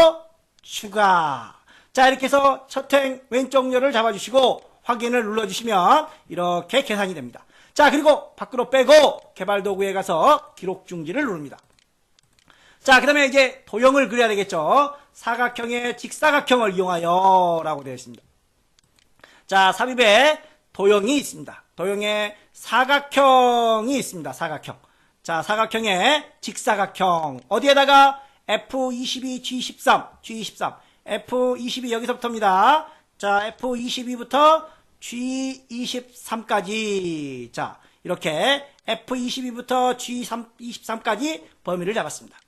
추가. 자, 이렇게 해서 첫 행 왼쪽 열을 잡아주시고 확인을 눌러주시면 이렇게 계산이 됩니다. 자, 그리고 밖으로 빼고 개발 도구에 가서 기록 중지를 누릅니다. 자, 그 다음에 이제 도형을 그려야 되겠죠. 사각형의 직사각형을 이용하여 라고 되어 있습니다. 자, 삽입에 도형이 있습니다. 도형에 사각형이 있습니다. 사각형. 자, 사각형의 직사각형. 어디에다가 F22, G13, G23. F22 여기서부터입니다. 자, F22부터 G23까지. 자, 이렇게 F22부터 G23까지 범위를 잡았습니다.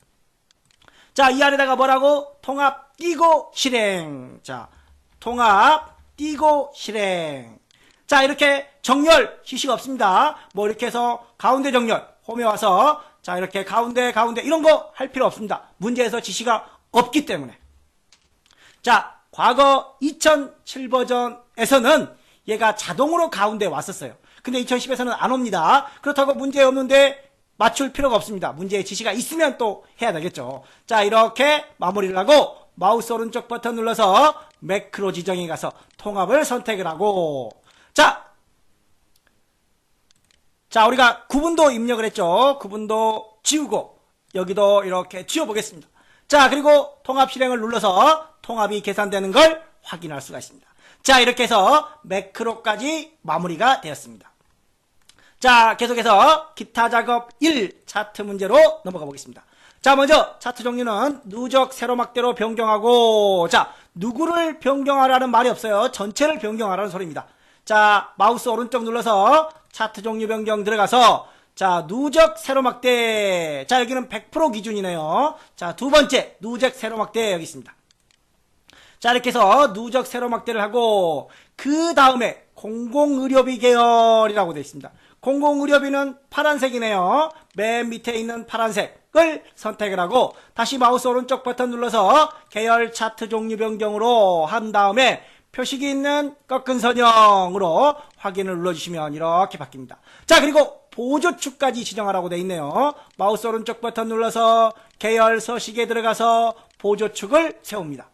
자, 이 안에다가 뭐라고? 통합 띄고 실행. 자, 통합 띄고 실행. 자, 이렇게 정렬 지시가 없습니다. 뭐 이렇게 해서 가운데 정렬 홈에 와서 자, 이렇게 가운데 이런 거 할 필요 없습니다. 문제에서 지시가 없기 때문에. 자, 과거 2007 버전에서는 얘가 자동으로 가운데 왔었어요. 근데 2010에서는 안 옵니다. 그렇다고 문제 없는데 맞출 필요가 없습니다. 문제에 지시가 있으면 또 해야 되겠죠. 자, 이렇게 마무리를 하고 마우스 오른쪽 버튼 눌러서 매크로 지정에 가서 통합을 선택을 하고 자, 우리가 구분도 입력을 했죠. 구분도 지우고 여기도 이렇게 지워보겠습니다. 자, 그리고 통합 실행을 눌러서 통합이 계산되는 걸 확인할 수가 있습니다. 자, 이렇게 해서 매크로까지 마무리가 되었습니다. 자, 계속해서 기타 작업 1 차트 문제로 넘어가 보겠습니다. 자, 먼저 차트 종류는 누적 세로막대로 변경하고 자, 누구를 변경하라는 말이 없어요. 전체를 변경하라는 소리입니다. 자, 마우스 오른쪽 눌러서 차트 종류 변경 들어가서 자, 누적 세로막대. 자, 여기는 100% 기준이네요. 자, 두 번째 누적 세로막대 여기 있습니다. 자, 이렇게 해서 누적 세로막대를 하고 그 다음에 공공의료비 계열이라고 되어 있습니다. 공공의료비는 파란색이네요. 맨 밑에 있는 파란색을 선택을 하고 다시 마우스 오른쪽 버튼 눌러서 계열 차트 종류 변경으로 한 다음에 표식이 있는 꺾은 선형으로 확인을 눌러주시면 이렇게 바뀝니다. 자, 그리고 보조축까지 지정하라고 되어 있네요. 마우스 오른쪽 버튼 눌러서 계열 서식에 들어가서 보조축을 세웁니다.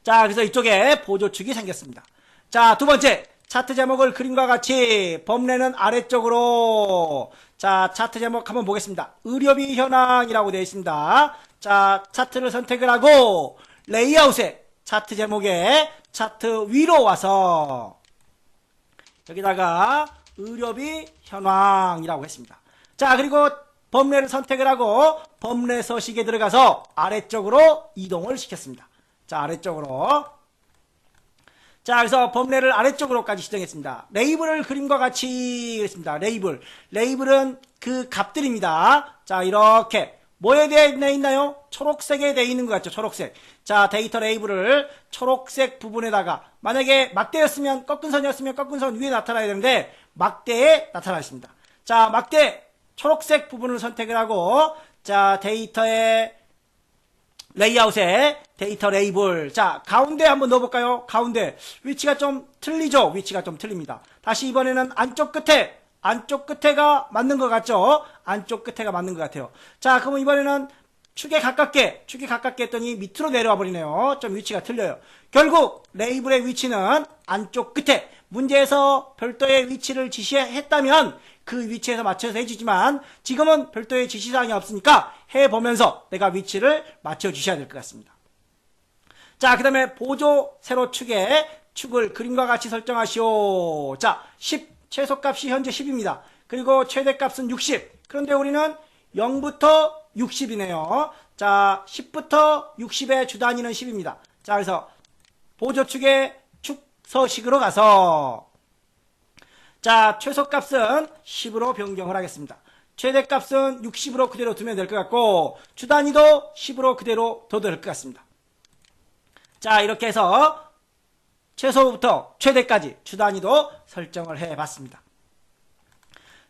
자, 그래서 이쪽에 보조축이 생겼습니다. 자, 두 번째 차트 제목을 그림과 같이 범례는 아래쪽으로. 자, 차트 제목 한번 보겠습니다. 의료비 현황이라고 되어 있습니다. 자, 차트를 선택을 하고 레이아웃에 차트 제목에 차트 위로 와서 여기다가 의료비 현황이라고 했습니다. 자, 그리고 범례를 선택을 하고 범례 서식에 들어가서 아래쪽으로 이동을 시켰습니다. 자, 아래쪽으로. 자, 그래서 범례를 아래쪽으로까지 지정했습니다. 레이블을 그림과 같이 그랬습니다. 레이블. 레이블은 그 값들입니다. 자, 이렇게. 뭐에 되어 있나요? 초록색에 되어 있는 것 같죠? 초록색. 자, 데이터 레이블을 초록색 부분에다가, 만약에 막대였으면, 꺾은 선이었으면 꺾은 선 위에 나타나야 되는데, 막대에 나타나 있습니다. 자, 막대, 초록색 부분을 선택을 하고, 자, 데이터의 레이아웃에 데이터 레이블. 자, 가운데 한번 넣어볼까요? 가운데. 위치가 좀 틀리죠? 위치가 좀 틀립니다. 다시 이번에는 안쪽 끝에가 맞는 것 같죠? 안쪽 끝에가 맞는 것 같아요. 자, 그럼 이번에는 축에 가깝게 했더니 밑으로 내려와 버리네요. 좀 위치가 틀려요. 결국 레이블의 위치는 안쪽 끝에, 문제에서 별도의 위치를 지시했다면 그 위치에서 맞춰서 해주지만 지금은 별도의 지시사항이 없으니까 해보면서 내가 위치를 맞춰주셔야 될 것 같습니다. 자, 그 다음에 보조 세로 축을 그림과 같이 설정하시오. 자, 10 최소값이 현재 10입니다. 그리고 최대값은 60. 그런데 우리는 0부터 60이네요. 자, 10부터 60의 주 단위는 10입니다. 자, 그래서 보조축의 축 서식으로 가서, 자, 최소값은 10으로 변경을 하겠습니다. 최대값은 60으로 그대로 두면 될 것 같고, 주 단위도 10으로 그대로 둬도 될 것 같습니다. 자, 이렇게 해서 최소부터 최대까지 주 단위도 설정을 해봤습니다.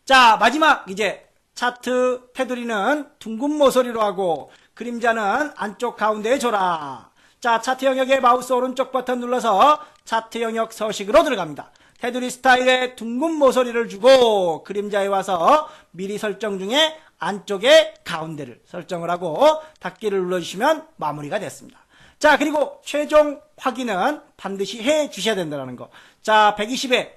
자, 마지막 이제 차트 테두리는 둥근 모서리로 하고 그림자는 안쪽 가운데에 줘라. 자, 차트 영역의 마우스 오른쪽 버튼 눌러서 차트 영역 서식으로 들어갑니다. 테두리 스타일에 둥근 모서리를 주고 그림자에 와서 미리 설정 중에 안쪽에 가운데를 설정을 하고 닫기를 눌러주시면 마무리가 됐습니다. 자, 그리고 최종 확인은 반드시 해 주셔야 된다는 거. 자, 120에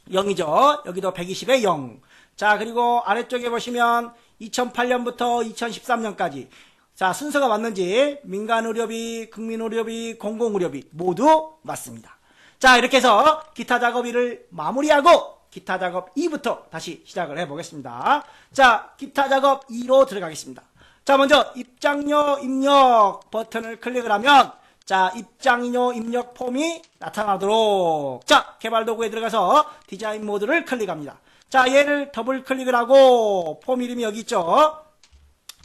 0이죠. 여기도 120에 0. 자, 그리고 아래쪽에 보시면 2008년부터 2013년까지. 자, 순서가 맞는지 민간의료비, 국민의료비, 공공의료비 모두 맞습니다. 자, 이렇게 해서 기타 작업 1을 마무리하고 기타 작업 2부터 다시 시작을 해보겠습니다. 자, 기타 작업 2로 들어가겠습니다. 자, 먼저 입장료 입력 버튼을 클릭을 하면 자, 입장료 입력 폼이 나타나도록, 자, 개발 도구에 들어가서 디자인 모드를 클릭합니다. 자, 얘를 더블 클릭을 하고 폼 이름이 여기 있죠.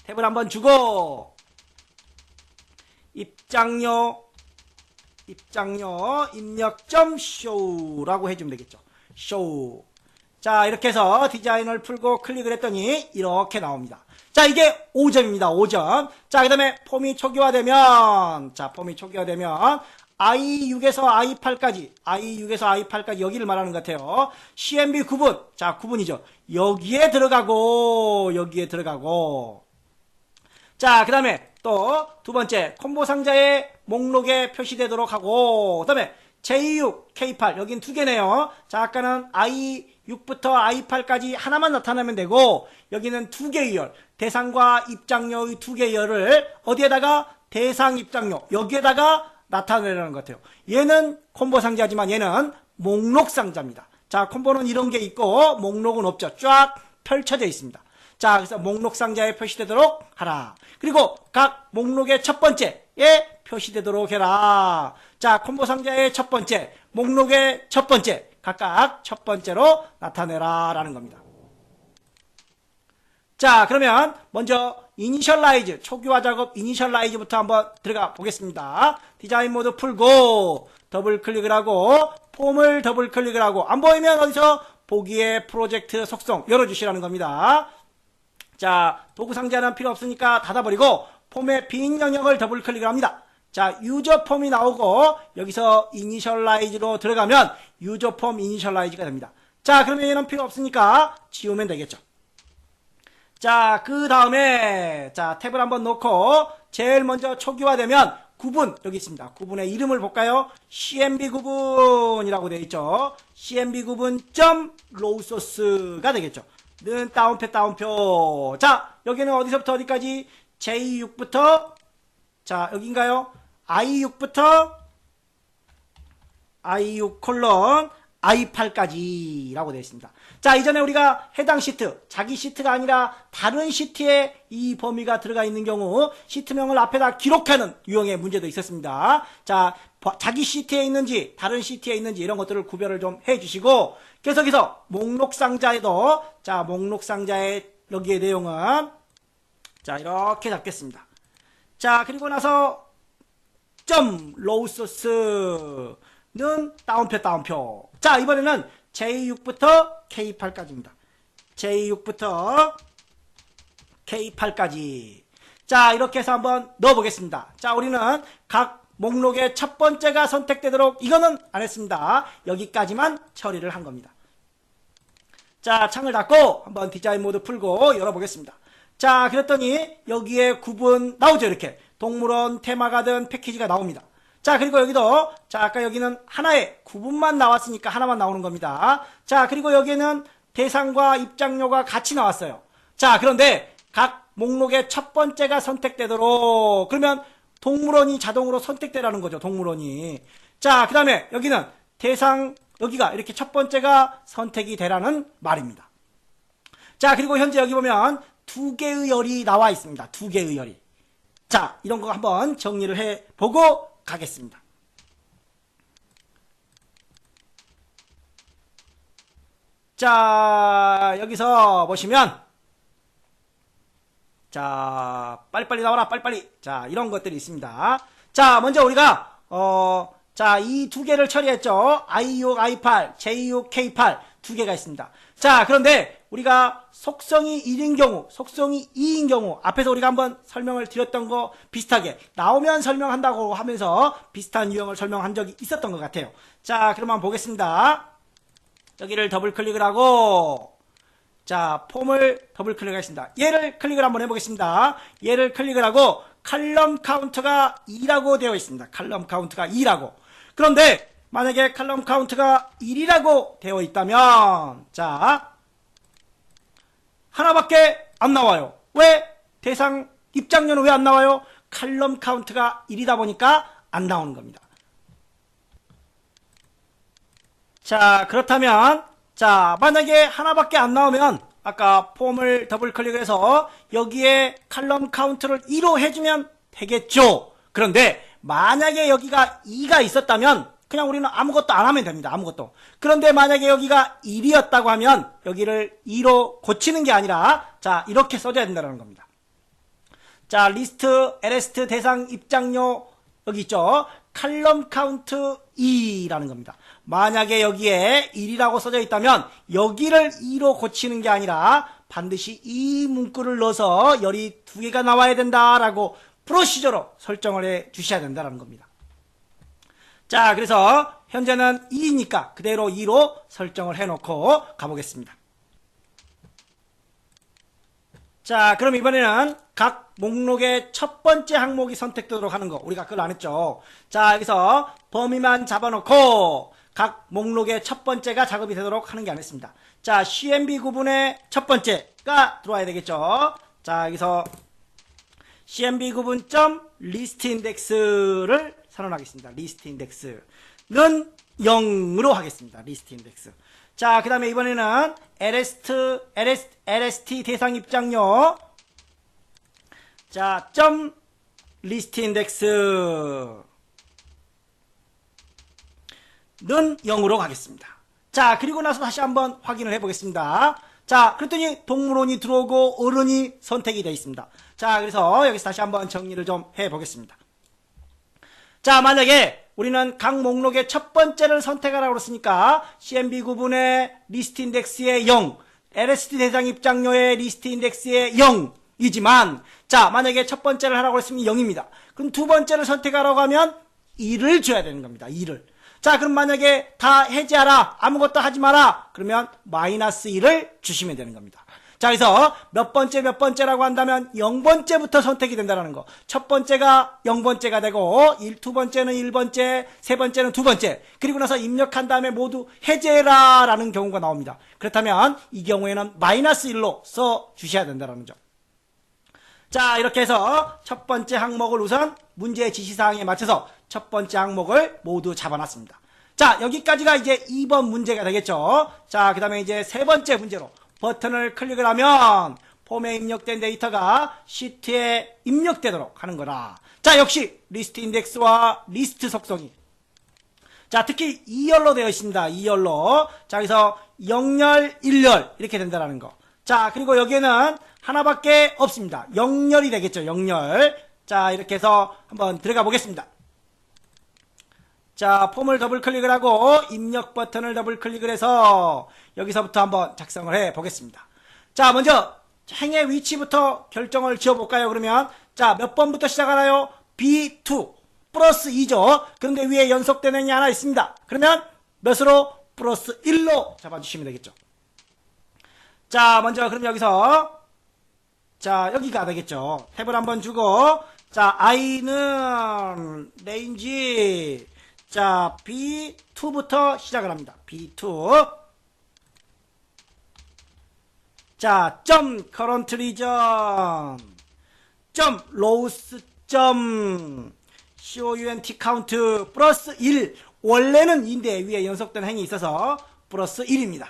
탭을 한번 주고 입장료 입력.show라고 해주면 되겠죠. show. 자, 이렇게 해서 디자인을 풀고 클릭을 했더니 이렇게 나옵니다. 자, 이게 5점입니다. 5점. 자, 그 다음에 폼이 초기화되면, i6에서 i8까지, 여기를 말하는 것 같아요. CMB 구분. 자, 구분이죠. 여기에 들어가고. 자, 그 다음에 또 두 번째, 콤보 상자의 목록에 표시되도록 하고, 그 다음에 J6, K8, 여긴 두 개네요. 자, 아까는 i6부터 i8까지 하나만 나타나면 되고, 여기는 두 개의 열, 대상과 입장료의 두 개의 열을 어디에다가 대상 입장료, 여기에다가 나타내라는 것 같아요. 얘는 콤보 상자지만 얘는 목록 상자입니다. 자, 콤보는 이런 게 있고, 목록은 없죠. 쫙 펼쳐져 있습니다. 자, 그래서 목록 상자에 표시되도록 하라. 그리고 각 목록의 첫 번째에 표시되도록 해라. 자, 콤보 상자의 첫 번째, 목록의 첫 번째, 각각 첫 번째로 나타내라 라는 겁니다. 자, 그러면 먼저 이니셜라이즈, 초기화 작업 이니셜라이즈부터 한번 들어가 보겠습니다. 디자인 모드 풀고 더블 클릭을 하고 폼을 더블 클릭을 하고 안 보이면 어디서 보기에 프로젝트 속성 열어주시라는 겁니다. 자, 도구 상자는 필요 없으니까 닫아버리고 폼의 빈 영역을 더블 클릭을 합니다. 자, 유저 폼이 나오고 여기서 이니셜라이즈로 들어가면 유저 폼 이니셜라이즈가 됩니다. 자, 그러면 얘는 필요 없으니까 지우면 되겠죠. 자, 그 다음에 자, 탭을 한번 놓고 제일 먼저 초기화되면 구분 여기 있습니다. 구분의 이름을 볼까요? CMB 구분이라고 되어 있죠. CMB 구분 점 로우 소스가 되겠죠. 는 따옴표. 자, 여기는 어디서부터 어디까지? J6부터 자, 여긴가요? I6부터 I6 콜론 I8까지 라고 되어 있습니다. 자, 이전에 우리가 해당 시트, 자기 시트가 아니라 다른 시트에 이 범위가 들어가 있는 경우 시트명을 앞에다 기록하는 유형의 문제도 있었습니다. 자, 자기 시트에 있는지 다른 시트에 있는지 이런 것들을 구별을 좀 해주시고, 계속해서 목록 상자에도, 자, 목록 상자의 여기의 내용은 자, 이렇게 잡겠습니다. 자, 그리고 나서 점 로우 소스는 따옴표. 자, 이번에는 J6부터 K8까지입니다. J6부터 K8까지. 자, 이렇게 해서 한번 넣어보겠습니다. 자, 우리는 각 목록의 첫 번째가 선택되도록 이거는 안 했습니다. 여기까지만 처리를 한 겁니다. 자, 창을 닫고 한번 디자인 모드 풀고 열어보겠습니다. 자, 그랬더니 여기에 구분 나오죠. 이렇게 동물원, 테마가든, 패키지가 나옵니다. 자, 그리고 여기도, 자, 아까 여기는 하나의 구분만 나왔으니까 하나만 나오는 겁니다. 자, 그리고 여기에는 대상과 입장료가 같이 나왔어요. 자, 그런데 각 목록의 첫 번째가 선택되도록, 그러면 동물원이 자동으로 선택되라는 거죠. 동물원이. 자, 그 다음에 여기는 대상, 여기가 이렇게 첫 번째가 선택이 되라는 말입니다. 자, 그리고 현재 여기 보면 두 개의 열이 나와 있습니다. 두 개의 열이. 자, 이런 거 한번 정리를 해보고 가겠습니다. 자, 여기서 보시면, 자, 빨리빨리 나와라, 빨리빨리. 자, 이런 것들이 있습니다. 자, 먼저 우리가, 자, 이 두 개를 처리했죠. I6, I8, J6, K8 두 개가 있습니다. 자, 그런데 우리가 속성이 1인 경우, 속성이 2인 경우, 앞에서 우리가 한번 설명을 드렸던 거 비슷하게 나오면 설명한다고 하면서 비슷한 유형을 설명한 적이 있었던 것 같아요. 자, 그러면 보겠습니다. 여기를 더블 클릭을 하고, 자, 폼을 더블 클릭하겠습니다. 얘를 클릭을 한번 해보겠습니다. 얘를 클릭을 하고 칼럼 카운트가 2라고 되어 있습니다. 칼럼 카운트가 2라고. 그런데 만약에 칼럼 카운트가 1이라고 되어 있다면, 자, 하나밖에 안 나와요. 왜? 대상 입장료는 왜 안 나와요? 칼럼 카운트가 1이다 보니까 안 나오는 겁니다. 자, 그렇다면, 자, 만약에 하나밖에 안 나오면 아까 폼을 더블 클릭을 해서 여기에 칼럼 카운트를 2로 해주면 되겠죠. 그런데 만약에 여기가 2가 있었다면 그냥 우리는 아무것도 안 하면 됩니다. 아무것도. 그런데 만약에 여기가 1이었다고 하면 여기를 2로 고치는 게 아니라, 자, 이렇게 써줘야 된다는 겁니다. 자, 리스트, LST 대상 입장료 여기 있죠. 칼럼 카운트 2라는 겁니다. 만약에 여기에 1이라고 써져 있다면 여기를 2로 고치는 게 아니라 반드시 이 문구를 넣어서 열이 두 개가 나와야 된다라고 프로시저로 설정을 해 주셔야 된다는 겁니다. 자, 그래서 현재는 2이니까 그대로 2로 설정을 해놓고 가보겠습니다. 자, 그럼 이번에는 각 목록의 첫 번째 항목이 선택되도록 하는 거, 우리가 그걸 안 했죠. 자, 여기서 범위만 잡아놓고 각 목록의 첫 번째가 작업이 되도록 하는 게 안 했습니다. 자, CMB 구분의 첫 번째가 들어와야 되겠죠. 자, 여기서 CMB 구분점 리스트 인덱스를 선언하겠습니다. 리스트 인덱스는 0으로 하겠습니다. 리스트 인덱스. 자, 그 다음에 이번에는 LST 대상 입장료. 자, 점 리스트 인덱스는 0으로 가겠습니다. 자, 그리고 나서 다시 한번 확인을 해보겠습니다. 자, 그랬더니 동물원이 들어오고 어른이 선택이 되어 있습니다. 자, 그래서 여기서 다시 한번 정리를 좀 해보겠습니다. 자, 만약에 우리는 각 목록의 첫 번째를 선택하라고 그랬으니까 CMB 구분의 리스트 인덱스의 0, LST 대상 입장료의 리스트 인덱스의 0이지만, 자, 만약에 첫 번째를 하라고 했으면 0입니다. 그럼 두 번째를 선택하라고 하면 2를 줘야 되는 겁니다. 2를. 자, 그럼 만약에 다 해제하라, 아무것도 하지 마라, 그러면 마이너스 1을 주시면 되는 겁니다. 자, 그래서 몇 번째라고 한다면 0번째부터 선택이 된다는 거. 첫 번째가 0번째가 되고, 두 번째는 1번째, 세 번째는 2번째. 그리고 나서 입력한 다음에 모두 해제해라 라는 경우가 나옵니다. 그렇다면 이 경우에는 마이너스 1로 써 주셔야 된다는 점. 자, 이렇게 해서 첫 번째 항목을 우선 문제 지시사항에 맞춰서 첫 번째 항목을 모두 잡아놨습니다. 자, 여기까지가 이제 2번 문제가 되겠죠. 자, 그 다음에 이제 세 번째 문제로 버튼을 클릭을 하면 폼에 입력된 데이터가 시트에 입력되도록 하는 거라. 자, 역시 리스트 인덱스와 리스트 속성이, 자, 특히 2열로 되어 있습니다. 2열로. 자, 그래서 0열, 1열 이렇게 된다라는 거. 자, 그리고 여기에는 하나밖에 없습니다. 0열이 되겠죠. 0열. 자, 이렇게 해서 한번 들어가 보겠습니다. 자, 폼을 더블 클릭을 하고 입력 버튼을 더블 클릭을 해서 여기서부터 한번 작성을 해 보겠습니다. 자, 먼저 행의 위치부터 결정을 지어 볼까요? 그러면 자, 몇 번부터 시작하나요? B2 플러스 2죠. 그런데 위에 연속되는 행이 하나 있습니다. 그러면 몇으로? 플러스 1로 잡아주시면 되겠죠. 자, 먼저 그럼 여기서 자, 여기가 되겠죠. 탭을 한번 주고, 자, i는 range, 자, B2부터 시작을 합니다. B2. 자, current region, lowest, count count 플러스 1. 원래는 2인데 위에 연속된 행이 있어서 플러스 1입니다.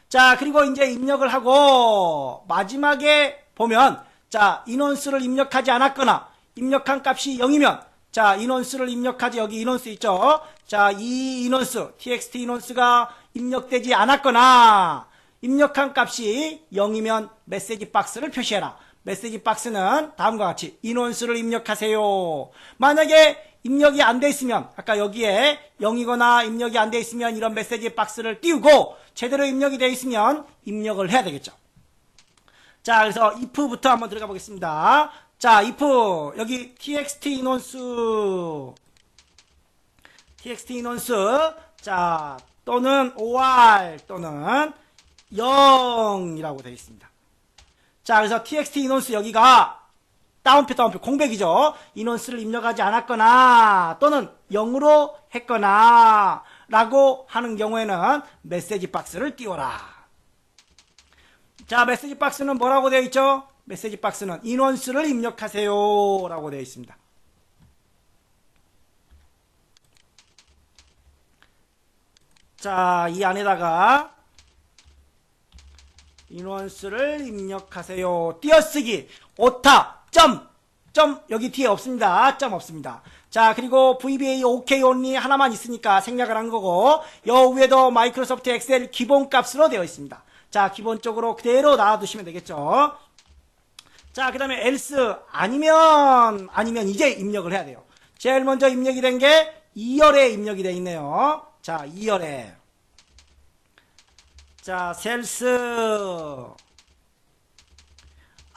자, 그리고 이제 입력을 하고 마지막에 보면 자, 인원수를 입력하지 않았거나 입력한 값이 0이면 자, 인원수를 입력하지, 여기 인원수 있죠. 자, 이 인원수 txt 인원수가 입력되지 않았거나 입력한 값이 0이면 메시지 박스를 표시해라. 메시지 박스는 다음과 같이 인원수를 입력하세요. 만약에 입력이 안 돼 있으면 아까 여기에 0이거나 입력이 안 돼 있으면 이런 메시지 박스를 띄우고 제대로 입력이 돼 있으면 입력을 해야 되겠죠. 자, 그래서 if부터 한번 들어가 보겠습니다. 자, if 여기 txt 인원수 자, 또는 or 또는 0이라고 되어 있습니다. 자, 그래서 txt 인원수 여기가 다운표 공백이죠. 인원수를 입력하지 않았거나 또는 0으로 했거나 라고 하는 경우에는 메시지 박스를 띄워라. 자, 메시지 박스는 뭐라고 되어 있죠? 메시지 박스는 인원수를 입력하세요 라고 되어 있습니다. 자, 이 안에다가 인원수를 입력하세요. 띄어쓰기 오타 점 여기 뒤에 없습니다. 점 없습니다. 자, 그리고 VBA OK only 하나만 있으니까 생략을 한 거고 여 위에도 마이크로소프트 엑셀 기본값으로 되어 있습니다. 자, 기본적으로 그대로 놔두시면 되겠죠. 자, 그 다음에 else 아니면 이제 입력을 해야 돼요. 제일 먼저 입력이 된 게 2열에 입력이 되어 있네요. 자, 2열에 자, 셀스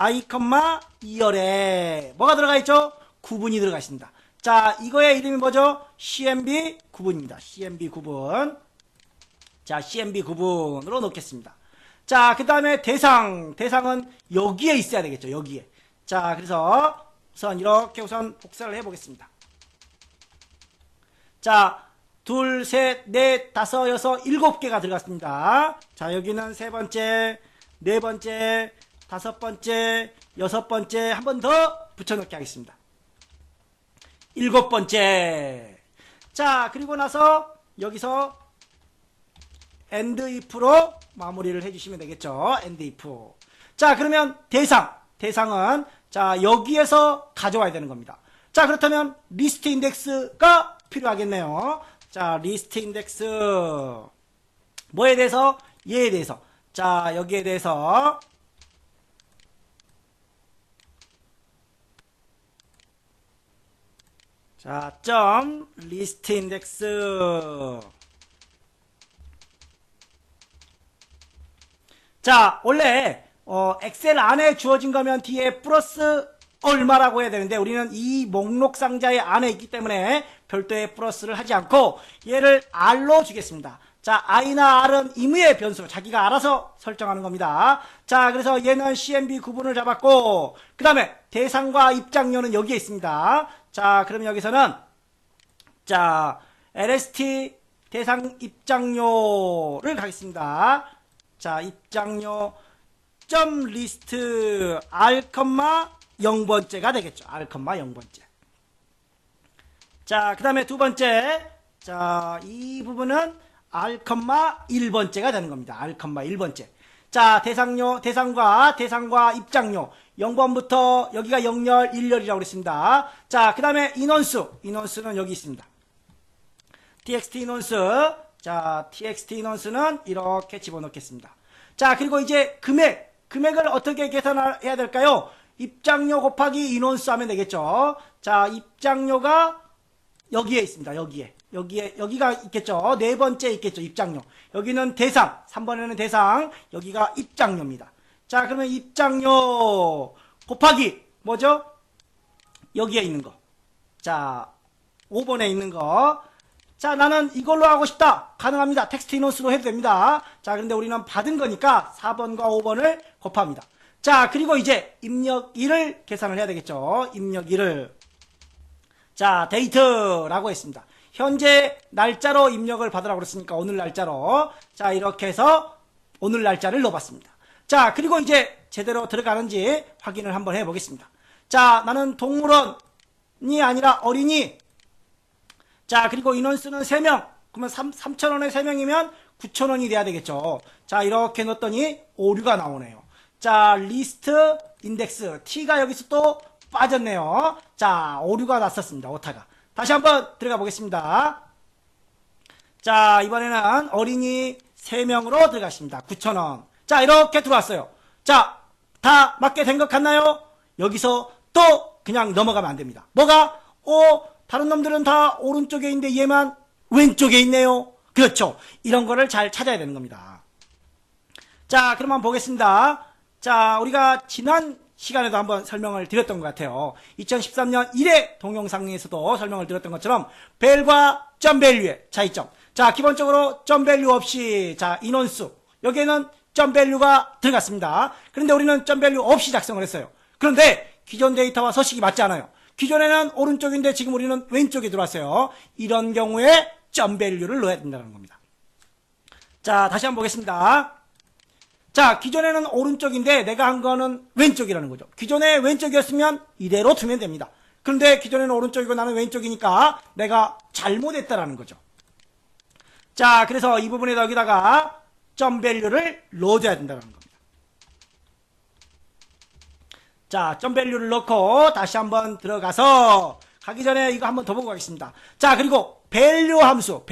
i, 2열에 뭐가 들어가 있죠? 구분이 들어가 있습니다. 자, 이거의 이름이 뭐죠? CMB 구분입니다. CMB 구분. 자, CMB 구분으로 놓겠습니다. 자, 그 다음에 대상은 여기에 있어야 되겠죠. 여기에. 자, 그래서 우선 이렇게 우선 복사를 해보겠습니다. 자, 둘, 셋, 넷, 다섯, 여섯, 7개가 들어갔습니다. 자, 여기는 세 번째, 네 번째, 다섯 번째, 여섯 번째 한 번 더 붙여넣기 하겠습니다. 7번째. 자, 그리고 나서 여기서 end if로 마무리를 해주시면 되겠죠. end if. 자, 그러면 대상은 자, 여기에서 가져와야 되는 겁니다. 자, 그렇다면 리스트 인덱스가 필요하겠네요. 자, 리스트 인덱스 뭐에 대해서? 얘에 대해서. 자, 여기에 대해서 자, 리스트 인덱스. 자, 원래 엑셀 안에 주어진 거면 뒤에 플러스 얼마라고 해야 되는데 우리는 이 목록 상자의 안에 있기 때문에 별도의 플러스를 하지 않고 얘를 R로 주겠습니다. 자, i나 r은 임의의 변수로 자기가 알아서 설정하는 겁니다. 자, 그래서 얘는 CMB 구분을 잡았고 그 다음에 대상과 입장료는 여기에 있습니다. 자, 그러면 여기서는 자, LST 대상 입장료를 가겠습니다. 자, 입장료 점 리스트 R, 0번째가 되겠죠. R, 0번째. 자, 그 다음에 두 번째 자, 이 부분은 R, 1번째가 되는 겁니다. R, 1번째. 자, 대상과 입장료. 0번부터 여기가 0열, 1열이라고 그랬습니다. 자, 그 다음에 인원수는 여기 있습니다. txt 인원수. 자, txt 인원수는 이렇게 집어넣겠습니다. 자, 그리고 이제 금액을 어떻게 계산해야 될까요? 입장료 곱하기 인원수 하면 되겠죠. 자, 입장료가 여기에 있습니다. 여기가 있겠죠. 네 번째 있겠죠. 입장료. 여기는 대상, 3번에는 대상, 여기가 입장료입니다. 자, 그러면 입장료 곱하기 뭐죠? 여기에 있는 거. 자, 5번에 있는 거. 자, 나는 이걸로 하고 싶다. 가능합니다. 텍스트 인원수로 해도 됩니다. 자, 그런데 우리는 받은 거니까 4번과 5번을 곱합니다. 자, 그리고 이제 입력일을 계산을 해야 되겠죠. 입력일을. 자, 데이트라고 했습니다. 현재 날짜로 입력을 받으라고 그랬으니까 오늘 날짜로. 자, 이렇게 해서 오늘 날짜를 넣어봤습니다. 자, 그리고 이제 제대로 들어가는지 확인을 한번 해보겠습니다. 자, 나는 동물원이 아니라 어린이. 자, 그리고 인원수는 3명. 그러면 3,000원에 3명이면 9,000원이 돼야 되겠죠. 자, 이렇게 넣었더니 오류가 나오네요. 자, 리스트 인덱스. T가 여기서 또 빠졌네요. 자, 오류가 났었습니다. 오타가. 다시 한번 들어가 보겠습니다. 자, 이번에는 어린이 3명으로 들어갔습니다. 9,000원. 자, 이렇게 들어왔어요. 자, 다 맞게 된 것 같나요? 여기서 또 그냥 넘어가면 안 됩니다. 뭐가? 다른 놈들은 다 오른쪽에 있는데 얘만 왼쪽에 있네요. 그렇죠. 이런 거를 잘 찾아야 되는 겁니다. 자, 그럼 한번 보겠습니다. 자, 우리가 지난 시간에도 한번 설명을 드렸던 것 같아요. 2013년 1회 동영상에서도 설명을 드렸던 것처럼 벨과 점밸류의 차이점. 자, 기본적으로 점밸류 없이, 자, 인원수. 여기에는 점밸류가 들어갔습니다. 그런데 우리는 점밸류 없이 작성을 했어요. 그런데 기존 데이터와 서식이 맞지 않아요. 기존에는 오른쪽인데 지금 우리는 왼쪽에 들어왔어요. 이런 경우에 점밸류를 넣어야 된다는 겁니다. 자, 다시 한번 보겠습니다. 자, 기존에는 오른쪽인데 내가 한 거는 왼쪽이라는 거죠. 기존에 왼쪽이었으면 이대로 두면 됩니다. 그런데 기존에는 오른쪽이고 나는 왼쪽이니까 내가 잘못했다라는 거죠. 자, 그래서 이 부분에다 여기다가 점밸류를 넣어줘야 된다는 겁니다. 자, 점밸류를 넣고 다시 한번 들어가서 가기 전에 이거 한번 더 보고 가겠습니다. 자, 그리고 밸류 함수,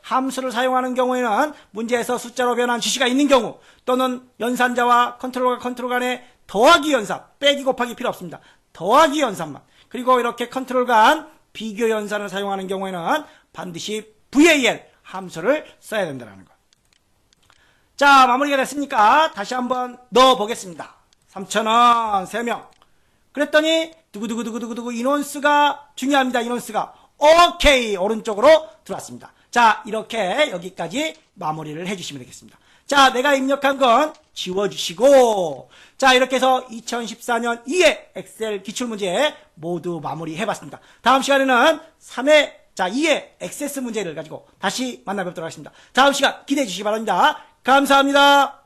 함수를 사용하는 경우에는 문제에서 숫자로 변한 지시가 있는 경우 또는 연산자와 컨트롤과 컨트롤 간의 더하기 연산, 빼기 곱하기 필요 없습니다. 더하기 연산만. 그리고 이렇게 컨트롤 간 비교 연산을 사용하는 경우에는 반드시 VAL 함수를 써야 된다는 것. 자, 마무리가 됐으니까 다시 한번 넣어 보겠습니다. 3,000원 3명. 그랬더니 두구두구두구두구 인원수가 중요합니다. 인원수가 오케이 오른쪽으로 들어왔습니다. 자, 이렇게 여기까지 마무리를 해주시면 되겠습니다. 자, 내가 입력한 건 지워주시고, 자, 이렇게 해서 2014년 2회 엑셀 기출문제 모두 마무리해봤습니다. 다음 시간에는 3회, 자, 2회 액세스 문제를 가지고 다시 만나뵙도록 하겠습니다. 다음 시간 기대해 주시기 바랍니다. 감사합니다.